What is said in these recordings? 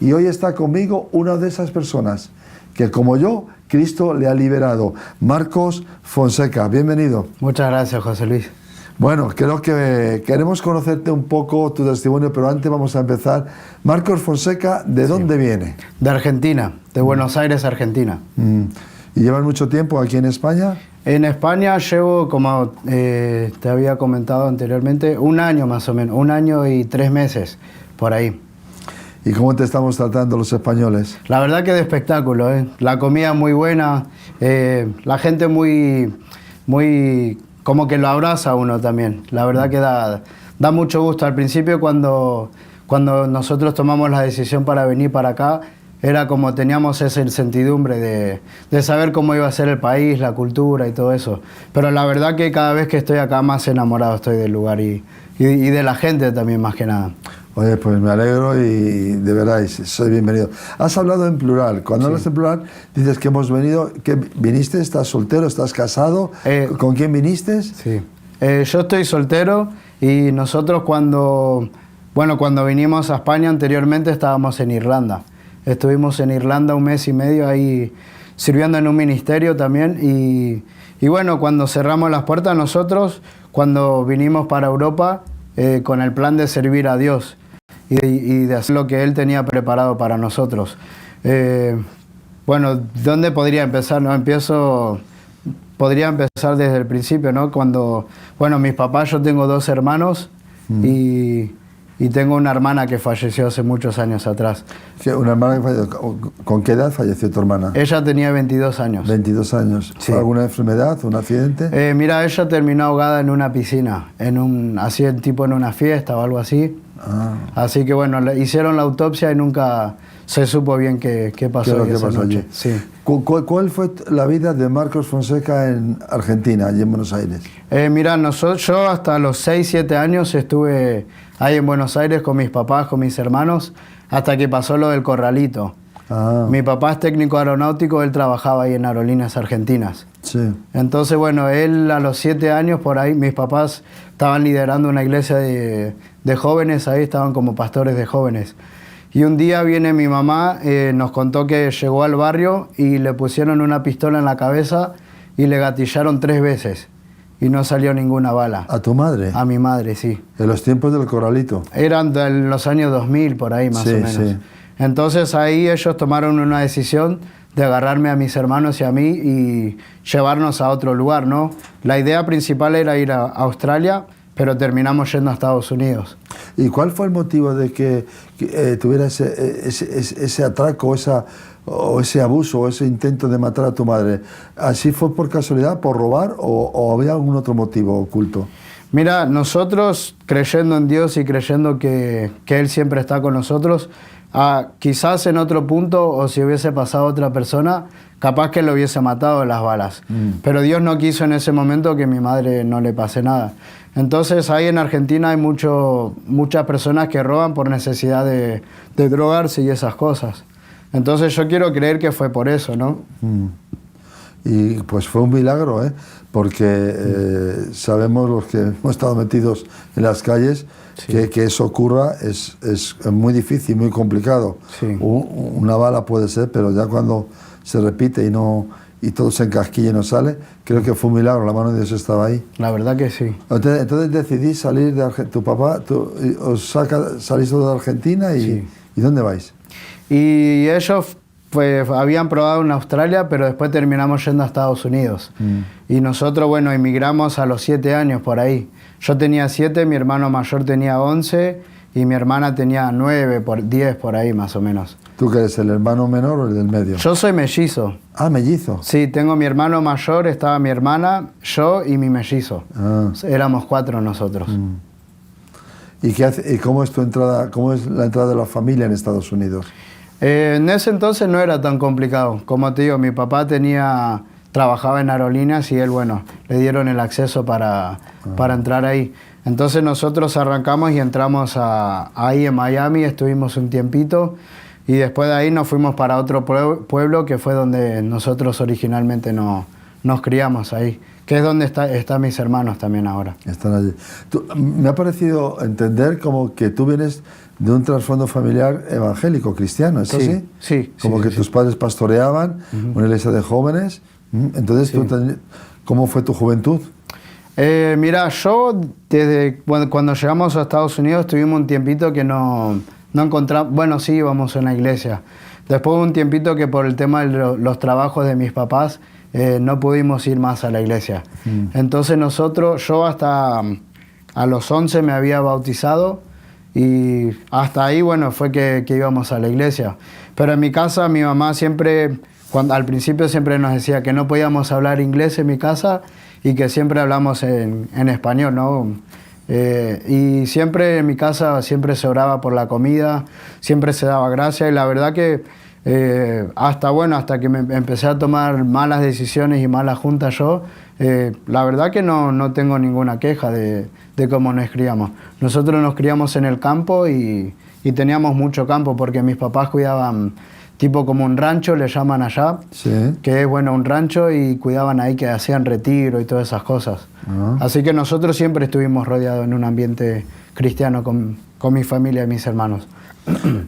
Y hoy está conmigo una de esas personas que, como yo, Cristo le ha liberado. Marcos Fonseca, bienvenido. Muchas gracias, José Luis. Bueno, creo que queremos conocerte un poco, tu testimonio, pero antes vamos a empezar. Marcos Fonseca, ¿de dónde viene? De Argentina, de Buenos Aires, Argentina. ¿Y llevas mucho tiempo aquí en España? En España llevo, como te había comentado anteriormente, un año más o menos, 1 año y 3 meses, por ahí. ¿Y cómo te estamos tratando los españoles? La verdad que de espectáculo, ¿eh? La comida muy buena, la gente muy, como que lo abraza a uno también. La verdad que da mucho gusto. Al principio cuando nosotros tomamos la decisión para venir para acá, era como teníamos esa incertidumbre de saber cómo iba a ser el país, la cultura y todo eso. Pero la verdad que cada vez que estoy acá más enamorado estoy del lugar y de la gente también más que nada. Oye, pues me alegro y de verdad soy bienvenido. Has hablado en plural. Cuando hablas en plural dices que hemos venido, que viniste, estás soltero, estás casado. ¿Con quién viniste? Sí. Yo estoy soltero y nosotros cuando vinimos a España anteriormente estábamos en Irlanda. Estuvimos en Irlanda 1 mes y medio ahí sirviendo en un ministerio también y bueno, cuando cerramos las puertas nosotros, cuando vinimos para Europa con el plan de servir a Dios y de hacer lo que Él tenía preparado para nosotros. Bueno, ¿dónde podría empezar? Podría empezar desde el principio, ¿no? Mis papás, yo tengo 2 hermanos y tengo una hermana que falleció hace muchos años atrás. ¿Una hermana que falleció? ¿Con qué edad falleció tu hermana? Ella tenía 22 años. 22 años. Sí. ¿Alguna enfermedad, un accidente? Mira, ella terminó ahogada en una piscina, así tipo en una fiesta o algo así. Así que bueno, le hicieron la autopsia y nunca se supo bien qué pasó esa noche. Sí. ¿Cuál fue la vida de Marcos Fonseca en Argentina, allí en Buenos Aires? Mira, yo hasta los 6, 7 años estuve ahí en Buenos Aires con mis papás, con mis hermanos, hasta que pasó lo del corralito. Mi papá es técnico aeronáutico, él trabajaba ahí en Aerolíneas Argentinas. Sí. Entonces, bueno, él a los 7 años por ahí, mis papás estaban liderando una iglesia de jóvenes, ahí estaban como pastores de jóvenes. Y un día viene mi mamá, nos contó que llegó al barrio y le pusieron una pistola en la cabeza y le gatillaron 3 veces. Y no salió ninguna bala. ¿A tu madre? A mi madre, sí. ¿En los tiempos del corralito? Eran de los años 2000, por ahí más o menos. Sí. Entonces ahí ellos tomaron una decisión de agarrarme a mis hermanos y a mí y llevarnos a otro lugar, ¿no? La idea principal era ir a Australia, pero terminamos yendo a Estados Unidos. ¿Y cuál fue el motivo de que tuviera ese atraco, o ese abuso, o ese intento de matar a tu madre? ¿Así fue por casualidad, por robar, o había algún otro motivo oculto? Mira, nosotros creyendo en Dios y creyendo que Él siempre está con nosotros, quizás en otro punto, o si hubiese pasado otra persona, capaz que lo hubiese matado de las balas. Pero Dios no quiso en ese momento que a mi madre no le pase nada. Entonces ahí en Argentina hay muchas personas que roban por necesidad de drogarse y esas cosas. Entonces yo quiero creer que fue por eso, ¿no? Y pues fue un milagro, ¿eh? Porque sabemos los que hemos estado metidos en las calles, sí, que eso ocurra es muy difícil, muy complicado. Sí. Una bala puede ser, pero ya cuando se repite y todo se encasquilla y no sale, creo que fue un milagro, la mano de Dios estaba ahí. La verdad que sí. Entonces decidí salir de Argentina. Tu papá, salís de Argentina sí. ¿Y dónde vais? Y ellos habían probado en Australia, pero después terminamos yendo a Estados Unidos. Y nosotros, bueno, emigramos a los 7 años por ahí. Yo tenía 7, mi hermano mayor tenía 11 y mi hermana tenía 9, 10 por ahí más o menos. ¿Tú que eres el hermano menor o el del medio? Yo soy mellizo. Ah, mellizo. Sí, tengo mi hermano mayor, estaba mi hermana, yo y mi mellizo. Éramos 4 nosotros. ¿Y cómo es tu entrada? ¿Cómo es la entrada de la familia en Estados Unidos? En ese entonces no era tan complicado. Como te digo, mi papá trabajaba en aerolíneas y él, bueno, le dieron el acceso para entrar ahí. Entonces nosotros arrancamos y entramos ahí en Miami, estuvimos un tiempito y después de ahí nos fuimos para otro pueblo que fue donde nosotros originalmente nos criamos ahí, que es donde están mis hermanos también ahora. Están allí. Me ha parecido entender como que tú vienes de un trasfondo familiar evangélico, cristiano, ¿es así? Sí. Como que tus padres pastoreaban una iglesia de jóvenes. Entonces, ¿cómo fue tu juventud? Mira, yo desde cuando llegamos a Estados Unidos tuvimos un tiempito que no encontramos, bueno, sí íbamos a una iglesia. Después de un tiempito que por el tema de los trabajos de mis papás no pudimos ir más a la iglesia. Entonces yo hasta a los 11 me había bautizado y hasta ahí, bueno, fue que íbamos a la iglesia. Pero en mi casa mi mamá siempre, al principio siempre nos decía que no podíamos hablar inglés en mi casa y que siempre hablamos en español, ¿no? Y siempre en mi casa siempre se oraba por la comida, siempre se daba gracia y la verdad que hasta que me empecé a tomar malas decisiones y malas juntas yo, la verdad que no tengo ninguna queja de cómo nos criamos. Nosotros nos criamos en el campo y teníamos mucho campo porque mis papás cuidaban tipo como un rancho, le llaman allá, que es bueno un rancho y cuidaban ahí que hacían retiro y todas esas cosas. Así que nosotros siempre estuvimos rodeados en un ambiente cristiano con mi familia y mis hermanos.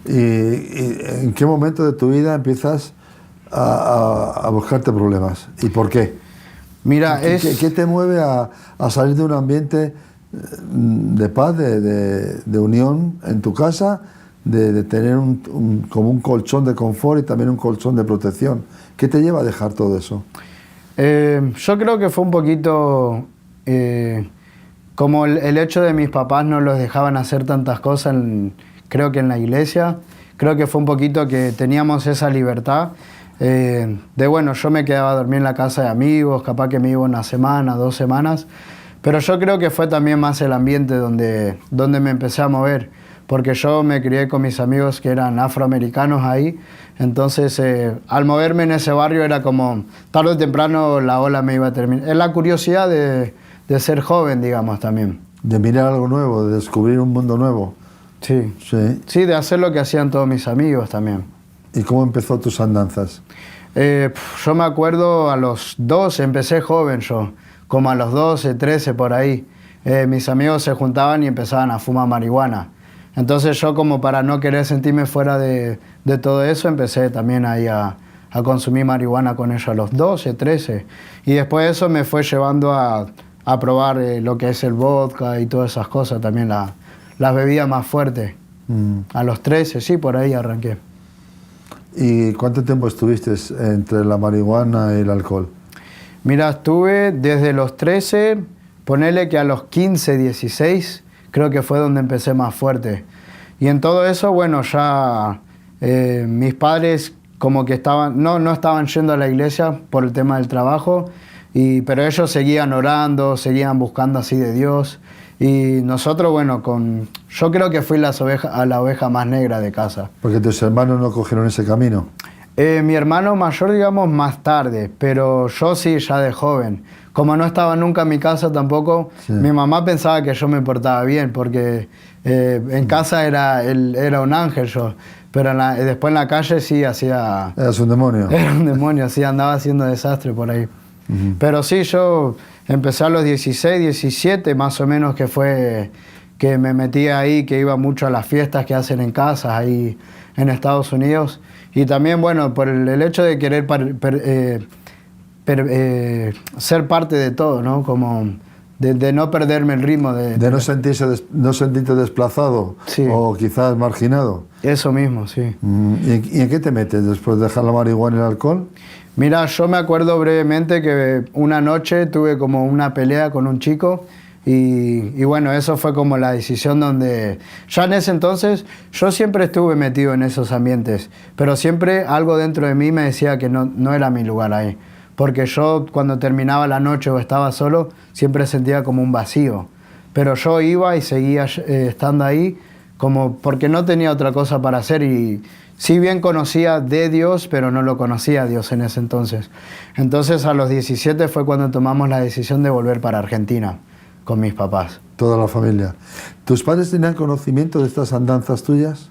¿Y en qué momento de tu vida empiezas a buscarte problemas? ¿Y por qué? Mira, ¿Qué te mueve a salir de un ambiente de paz, de unión en tu casa, de tener como un colchón de confort y también un colchón de protección? ¿Qué te lleva a dejar todo eso? Yo creo que fue un poquito como el hecho de mis papás no los dejaban hacer tantas cosas, creo que en la iglesia, creo que fue un poquito que teníamos esa libertad bueno, yo me quedaba a dormir en la casa de amigos, capaz que me iba una semana, 2 semanas, pero yo creo que fue también más el ambiente donde me empecé a mover, porque yo me crié con mis amigos que eran afroamericanos ahí, entonces al moverme en ese barrio era como tarde o temprano la ola me iba a terminar. Es la curiosidad de ser joven, digamos, también. De mirar algo nuevo, de descubrir un mundo nuevo. Sí, de hacer lo que hacían todos mis amigos también. ¿Y cómo empezó tus andanzas? Yo me acuerdo a los 12, empecé joven yo, como a los 12, 13 por ahí. Mis amigos se juntaban y empezaban a fumar marihuana. Entonces yo como para no querer sentirme fuera de todo eso, empecé también ahí a consumir marihuana con ellos a los 12, 13. Y después eso me fue llevando a probar lo que es el vodka y todas esas cosas, también las bebidas más fuertes. A los 13, sí, por ahí arranqué. ¿Y cuánto tiempo estuviste entre la marihuana y el alcohol? Mira, estuve desde los 13, ponele que a los 15, 16, creo que fue donde empecé más fuerte. Y en todo eso, bueno, ya mis padres como que no estaban yendo a la iglesia por el tema del trabajo, pero ellos seguían orando, seguían buscando así de Dios. Y nosotros, bueno, yo creo que fui la oveja más negra de casa. Porque tus hermanos no cogieron ese camino. Mi hermano mayor, digamos, más tarde, pero yo sí, ya de joven. Como no estaba nunca en mi casa tampoco, mi mamá pensaba que yo me portaba bien, porque en casa era un ángel yo, pero después en la calle sí hacía... Eras un demonio. Era un demonio, sí, andaba haciendo desastre por ahí. Pero sí, yo empecé a los 16, 17 más o menos, que fue que me metí ahí, que iba mucho a las fiestas que hacen en casas ahí en Estados Unidos. Y también, bueno, por el hecho de querer ser parte de todo, ¿no? Como de no perderme el ritmo. De no sentirte desplazado, sí, o quizás marginado. Eso mismo, sí. ¿Y en qué te metes después de dejar la marihuana y el alcohol? Mira, yo me acuerdo brevemente que una noche tuve como una pelea con un chico y bueno, eso fue como la decisión donde... Ya en ese entonces yo siempre estuve metido en esos ambientes, pero siempre algo dentro de mí me decía que no era mi lugar ahí. Porque yo cuando terminaba la noche o estaba solo, siempre sentía como un vacío. Pero yo iba y seguía estando ahí como porque no tenía otra cosa para hacer y... Si bien conocía de Dios, pero no lo conocía a Dios en ese entonces. Entonces a los 17 fue cuando tomamos la decisión de volver para Argentina con mis papás. Toda la familia. ¿Tus padres tenían conocimiento de estas andanzas tuyas?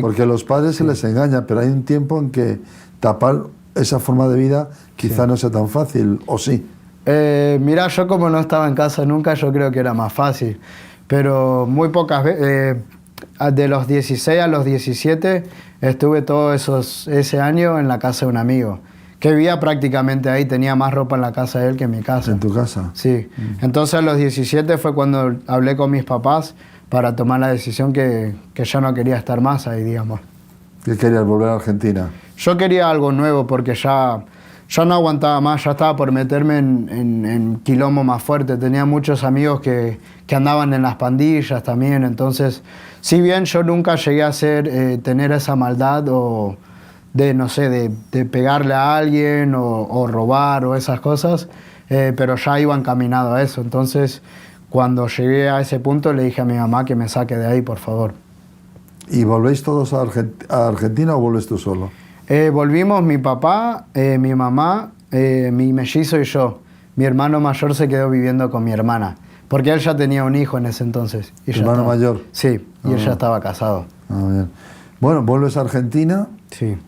Porque a los padres se les engaña, pero hay un tiempo en que tapar esa forma de vida quizá no sea tan fácil, ¿o sí? Mira, yo como no estaba en casa nunca, yo creo que era más fácil. Pero muy pocas veces... de los 16 a los 17 estuve todo ese año en la casa de un amigo, que vivía prácticamente ahí, tenía más ropa en la casa de él que en mi casa. ¿En tu casa? Sí. Entonces a los 17 fue cuando hablé con mis papás para tomar la decisión que ya no quería estar más ahí, digamos. ¿Qué querías, volver a Argentina? Yo quería algo nuevo porque ya no aguantaba más, ya estaba por meterme en quilombo más fuerte. Tenía muchos amigos que andaban en las pandillas también, entonces, si bien yo nunca llegué a tener esa maldad o de, no sé, de pegarle a alguien o robar o esas cosas, pero ya iba encaminado a eso. Entonces, cuando llegué a ese punto, le dije a mi mamá que me saque de ahí, por favor. ¿Y volvéis todos a Argentina o vuelves tú solo? Volvimos mi papá, mi mamá, mi mellizo y yo. Mi hermano mayor se quedó viviendo con mi hermana, porque él ya tenía un hijo en ese entonces. ¿Tu hermano mayor? Sí, y él ya estaba casado. Ah, bien. Bueno, vuelves a Argentina, Sí.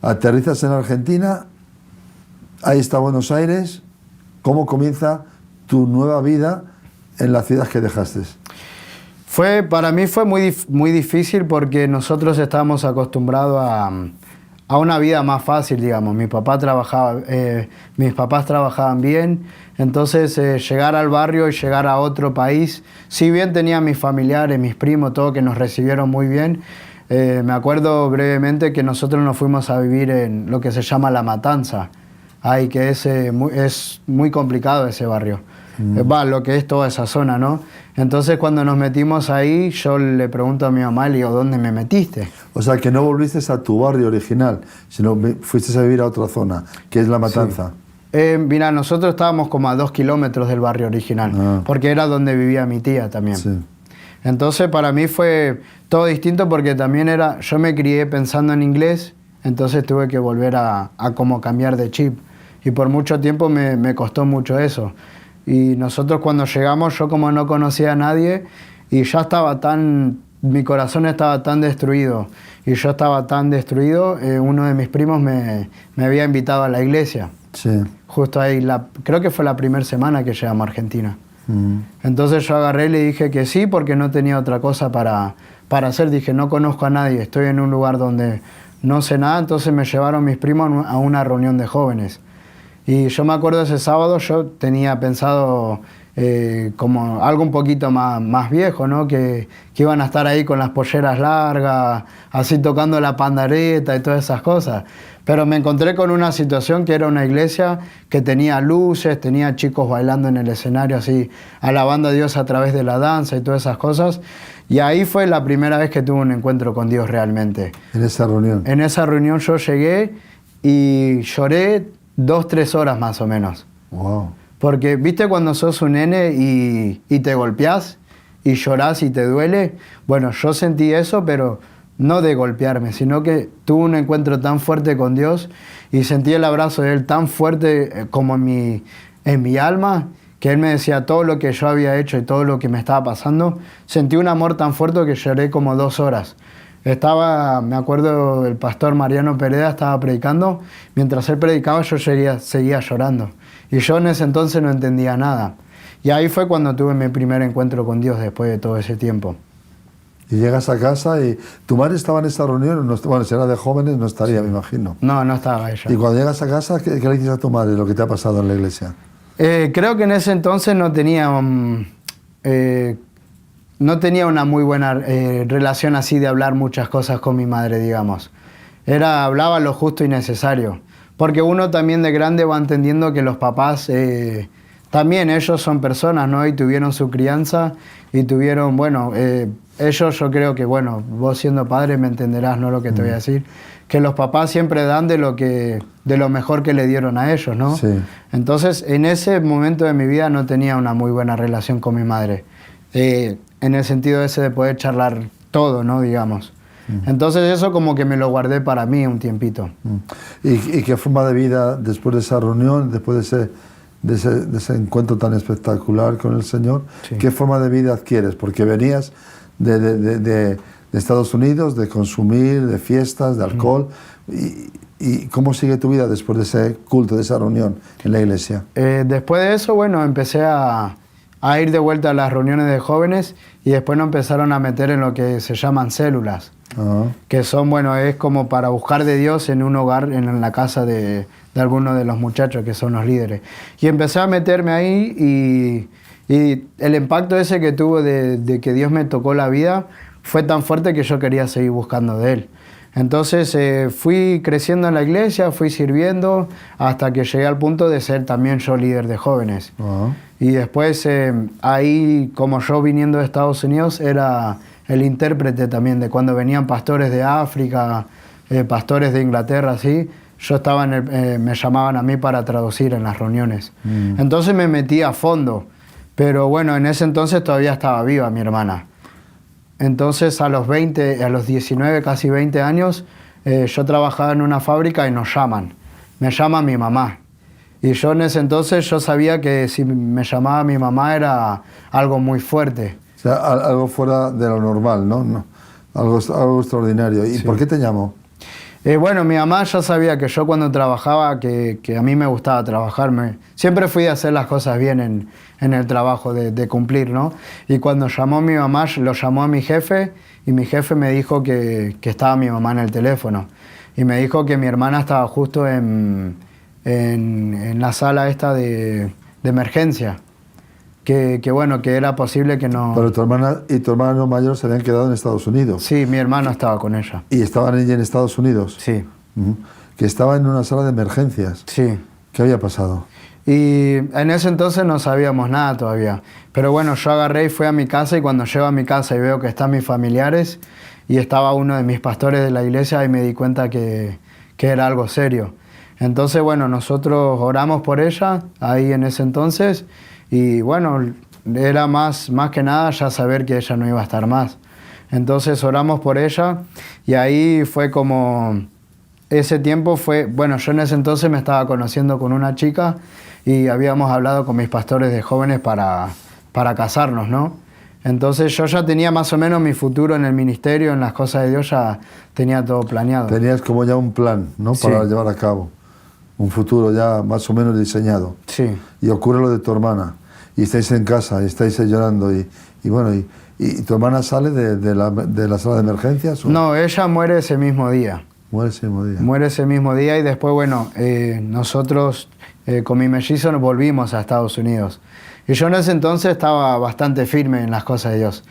aterrizas en Argentina, ahí está Buenos Aires. ¿Cómo comienza tu nueva vida en la ciudad que dejaste? Para mí fue muy difícil porque nosotros estábamos acostumbrados a una vida más fácil, digamos. Mis papás trabajaban bien, entonces llegar al barrio y llegar a otro país, si bien tenía mis familiares, mis primos, todo que nos recibieron muy bien, me acuerdo brevemente que nosotros nos fuimos a vivir en lo que se llama La Matanza, ahí que es muy complicado ese barrio. Lo que es toda esa zona, ¿no? Entonces cuando nos metimos ahí, yo le pregunto a mi mamá, le digo, ¿dónde me metiste? O sea, que no volviste a tu barrio original, sino fuiste a vivir a otra zona, que es La Matanza. Sí. Mira, nosotros estábamos como a 2 kilómetros del barrio original, porque era donde vivía mi tía también. Sí. Entonces para mí fue todo distinto porque también yo me crié pensando en inglés, entonces tuve que volver a como cambiar de chip. Y por mucho tiempo me costó mucho eso. Y nosotros cuando llegamos, yo como no conocía a nadie, y ya mi corazón estaba tan destruido, y yo estaba tan destruido, uno de mis primos me había invitado a la iglesia. Sí. Justo ahí, creo que fue la primera semana que llegamos a Argentina. Entonces yo agarré y le dije que sí, porque no tenía otra cosa para hacer. Dije, no conozco a nadie, estoy en un lugar donde no sé nada, entonces me llevaron mis primos a una reunión de jóvenes. Y yo me acuerdo ese sábado, yo tenía pensado como algo un poquito más viejo, ¿no? Que iban a estar ahí con las polleras largas, así tocando la pandereta y todas esas cosas. Pero me encontré con una situación que era una iglesia que tenía luces, tenía chicos bailando en el escenario así, alabando a Dios a través de la danza y todas esas cosas. Y ahí fue la primera vez que tuve un encuentro con Dios realmente. ¿En esa reunión? En esa reunión yo llegué y lloré 2-3 horas más o menos. Wow. Porque, ¿viste cuando sos un nene y te golpeás y llorás y te duele? Bueno, yo sentí eso, pero no de golpearme, sino que tuve un encuentro tan fuerte con Dios y sentí el abrazo de Él tan fuerte como en mi alma, que Él me decía todo lo que yo había hecho y todo lo que me estaba pasando. Sentí un amor tan fuerte que lloré como 2 horas. Me acuerdo, el pastor Mariano Pereda estaba predicando. Mientras él predicaba, yo seguía llorando. Y yo en ese entonces no entendía nada. Y ahí fue cuando tuve mi primer encuentro con Dios después de todo ese tiempo. Y llegas a casa y tu madre estaba en esta reunión, bueno, si era de jóvenes no estaría, me imagino. No estaba ella. Y cuando llegas a casa, ¿qué le dices a tu madre lo que te ha pasado en la iglesia? Creo que en ese entonces no tenía una muy buena relación así de hablar muchas cosas con mi madre, digamos. Hablaba lo justo y necesario. Porque uno también de grande va entendiendo que los papás, también ellos son personas, ¿no? Y tuvieron su crianza y tuvieron, ellos yo creo que, vos siendo padre me entenderás, ¿no? Lo que te voy a decir. Que los papás siempre dan de lo mejor que le dieron a ellos, ¿no? Sí. Entonces, en ese momento de mi vida no tenía una muy buena relación con mi madre. En el sentido ese de poder charlar todo, ¿no? Digamos. Entonces eso como que me lo guardé para mí un tiempito. ¿Y qué forma de vida después de esa reunión, después de ese encuentro tan espectacular con el Señor, Sí. qué forma de vida adquieres? Porque venías de Estados Unidos, de consumir, de fiestas, de alcohol. ¿Y cómo sigue tu vida después de ese culto, de esa reunión en la iglesia? Después de eso, empecé a a ir de vuelta a las reuniones de jóvenes y después nos empezaron a meter en lo que se llaman células, que son, bueno, es como para buscar de Dios en un hogar, en la casa de algunos de los muchachos que son los líderes. Y empecé a meterme ahí y el impacto ese que tuvo de que Dios me tocó la vida fue tan fuerte que yo quería seguir buscando de Él. Entonces fui creciendo en la iglesia, fui sirviendo hasta que llegué al punto de ser también yo líder de jóvenes. Y después ahí, como yo viniendo de Estados Unidos, era el intérprete también de cuando venían pastores de África, pastores de Inglaterra, así. Yo estaba me llamaban a mí para traducir en las reuniones. Entonces me metí a fondo. Pero bueno, en ese entonces todavía estaba viva mi hermana. Entonces a los 19, casi 20 años, yo trabajaba en una fábrica y nos llaman. Me llama mi mamá. Y yo en ese entonces yo sabía que si me llamaba mi mamá era algo muy fuerte. O sea, algo fuera de lo normal, ¿no? Algo extraordinario. ¿Y por qué te llamó? Bueno, mi mamá ya sabía que yo cuando trabajaba, que a mí me gustaba trabajar, siempre fui a hacer las cosas bien en el trabajo, de cumplir, ¿no? Y cuando llamó mi mamá, lo llamó a mi jefe y mi jefe me dijo que estaba mi mamá en el teléfono. Y me dijo que mi hermana estaba justo en la sala esta de emergencia. Que bueno, que era posible que no... Pero tu hermana y tu hermano mayor se habían quedado en Estados Unidos. Sí, mi hermano estaba con ella. ¿Y estaban allí en Estados Unidos? Sí. Que estaba en una sala de emergencias. Sí. ¿Qué había pasado? Y en ese entonces no sabíamos nada todavía. Pero bueno, yo agarré y fui a mi casa y cuando llego a mi casa y veo que están mis familiares y estaba uno de mis pastores de la iglesia y me di cuenta que era algo serio. Entonces, bueno, nosotros oramos por ella ahí en ese entonces. Y bueno, era más que nada ya saber que ella no iba a estar más. Entonces oramos por ella y ahí fue como, ese tiempo fue, bueno, yo en ese entonces me estaba conociendo con una chica y habíamos hablado con mis pastores de jóvenes para casarnos, ¿no? Entonces yo ya tenía más o menos mi futuro en el ministerio, en las cosas de Dios, ya tenía todo planeado. Tenías como ya un plan, ¿no? Para llevar a cabo. Un futuro ya más o menos diseñado. Sí. Y ocurre lo de tu hermana. Y estáis en casa, y estáis llorando. Y bueno, ¿y tu hermana sale de la sala de emergencias? ¿O? No, ella muere ese mismo día. Muere ese mismo día. Muere ese mismo día y después, bueno, nosotros con mi mellizo nos volvimos a Estados Unidos. Y yo en ese entonces estaba bastante firme en las cosas de Dios.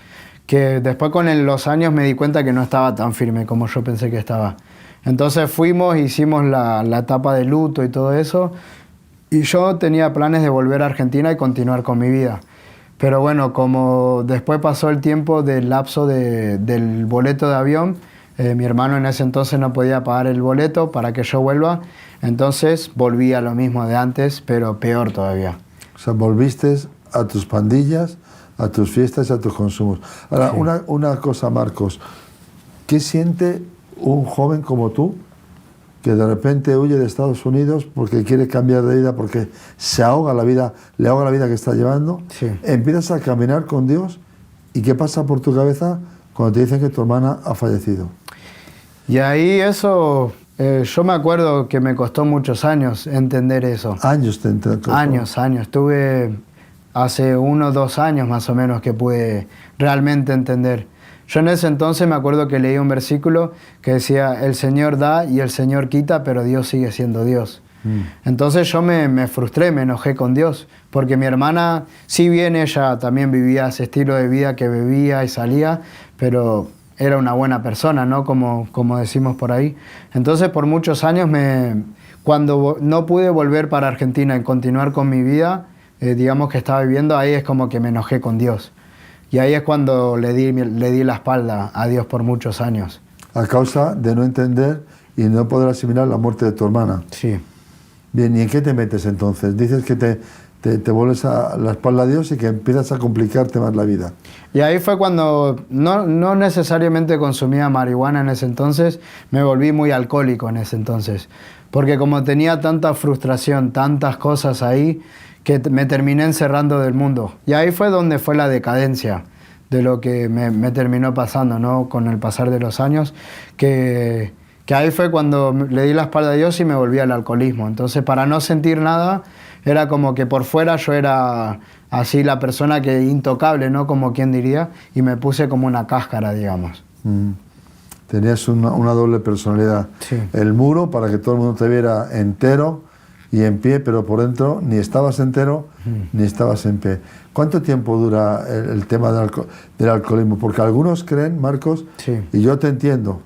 Que después con los años me di cuenta que no estaba tan firme como yo pensé que estaba. Entonces fuimos, hicimos la etapa de luto y todo eso. Y yo tenía planes de volver a Argentina y continuar con mi vida. Pero bueno, como después pasó el tiempo del lapso del boleto de avión, mi hermano en ese entonces no podía pagar el boleto para que yo vuelva. Entonces volví a lo mismo de antes, pero peor todavía. O sea, volviste a tus pandillas, a tus fiestas y a tus consumos. Ahora, sí. Una cosa, Marcos. ¿Qué siente un joven como tú que de repente huye de Estados Unidos porque quiere cambiar de vida, porque le ahoga la vida que está llevando? Sí. Empiezas a caminar con Dios y ¿qué pasa por tu cabeza cuando te dicen que tu hermana ha fallecido? Y ahí eso, yo me acuerdo que me costó muchos años entender eso. Años te costó. Años. Tuve hace 1 o 2 años más o menos que pude realmente entender. Yo en ese entonces me acuerdo que leí un versículo que decía, el Señor da y el Señor quita, pero Dios sigue siendo Dios. Entonces yo me frustré, me enojé con Dios, porque mi hermana, si bien ella también vivía ese estilo de vida que bebía y salía, pero era una buena persona, ¿no? Como decimos por ahí. Entonces por muchos años, cuando no pude volver para Argentina y continuar con mi vida, digamos que estaba viviendo, ahí es como que me enojé con Dios. Y ahí es cuando le di la espalda a Dios por muchos años. A causa de no entender y no poder asimilar la muerte de tu hermana. Sí. Bien, ¿y en qué te metes entonces? Dices que te vuelves a la espalda a Dios y que empiezas a complicarte más la vida. Y ahí fue cuando no necesariamente consumía marihuana en ese entonces, me volví muy alcohólico en ese entonces. Porque como tenía tanta frustración, tantas cosas ahí, que me terminé encerrando del mundo. Y ahí fue donde fue la decadencia de lo que me terminó pasando, ¿no? Con el pasar de los años, que ahí fue cuando le di la espalda a Dios y me volví al alcoholismo. Entonces, para no sentir nada, era como que por fuera yo era así la persona que intocable, ¿no? Como quien diría, y me puse como una cáscara, digamos. Tenías una doble personalidad. Sí. El muro para que todo el mundo te viera entero y en pie, pero por dentro ni estabas entero ni estabas en pie. ¿Cuánto tiempo dura el tema del alcoholismo? Porque algunos creen, Marcos, Sí. y yo te entiendo,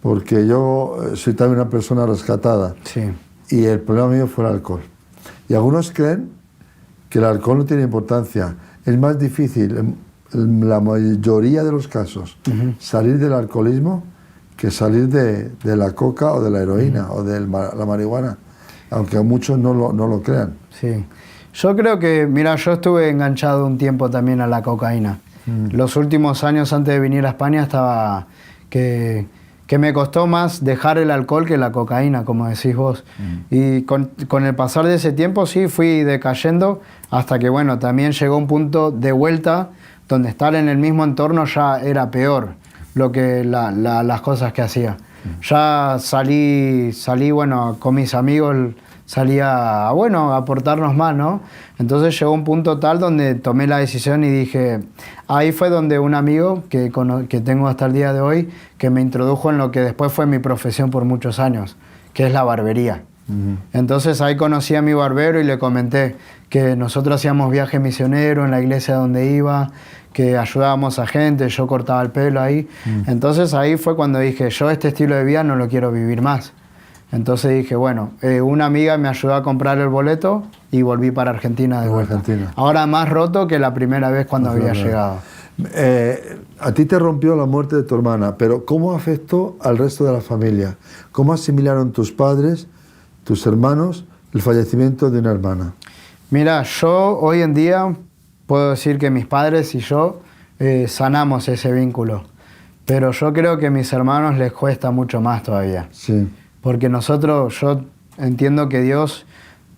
porque yo soy también una persona rescatada, Sí. y el problema mío fue el alcohol. Y algunos creen que el alcohol no tiene importancia. Es más difícil, en la mayoría de los casos, salir del alcoholismo que salir de la coca o de la heroína o de la marihuana, aunque muchos no lo crean. Sí. Yo creo que, mira, yo estuve enganchado un tiempo también a la cocaína. Los últimos años antes de venir a España estaba que me costó más dejar el alcohol que la cocaína, como decís vos. Y con el pasar de ese tiempo sí fui decayendo hasta que, bueno, también llegó un punto de vuelta donde estar en el mismo entorno ya era peor lo que las cosas que hacía. Ya salí, bueno, con mis amigos salía, bueno, a aportarnos más, ¿no? Entonces llegó un punto tal donde tomé la decisión y dije, ahí fue donde un amigo que tengo hasta el día de hoy, que me introdujo en lo que después fue mi profesión por muchos años, que es la barbería. Entonces ahí conocí a mi barbero y le comenté que nosotros hacíamos viaje misionero en la iglesia donde iba, que ayudábamos a gente, yo cortaba el pelo ahí. Entonces ahí fue cuando dije, yo este estilo de vida no lo quiero vivir más. Entonces dije, bueno, una amiga me ayudó a comprar el boleto y volví para Argentina de vuelta. Ahora más roto que la primera vez cuando había llegado. A ti te rompió la muerte de tu hermana, pero ¿cómo afectó al resto de la familia? ¿Cómo asimilaron tus padres, tus hermanos, el fallecimiento de una hermana? Mira, yo hoy en día puedo decir que mis padres y yo sanamos ese vínculo, pero yo creo que a mis hermanos les cuesta mucho más todavía. Sí. Porque yo entiendo que Dios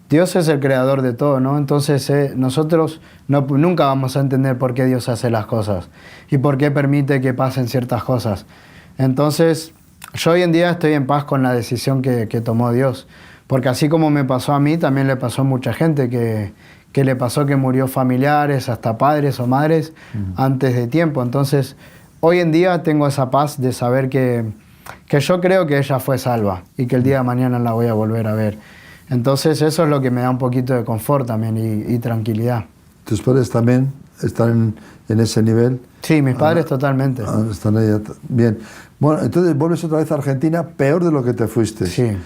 es el creador de todo, ¿no? Entonces nosotros nunca vamos a entender por qué Dios hace las cosas y por qué permite que pasen ciertas cosas. Entonces, yo hoy en día estoy en paz con la decisión que tomó Dios, porque así como me pasó a mí, también le pasó a mucha gente que le pasó que murió familiares, hasta padres o madres, antes de tiempo. Entonces, hoy en día tengo esa paz de saber que yo creo que ella fue salva y que el día de mañana la voy a volver a ver. Entonces eso es lo que me da un poquito de confort también y tranquilidad. ¿Tus padres también están en ese nivel? Sí, mis padres totalmente. Están ahí, bien. Bueno, entonces vuelves otra vez a Argentina, peor de lo que te fuiste. Sí.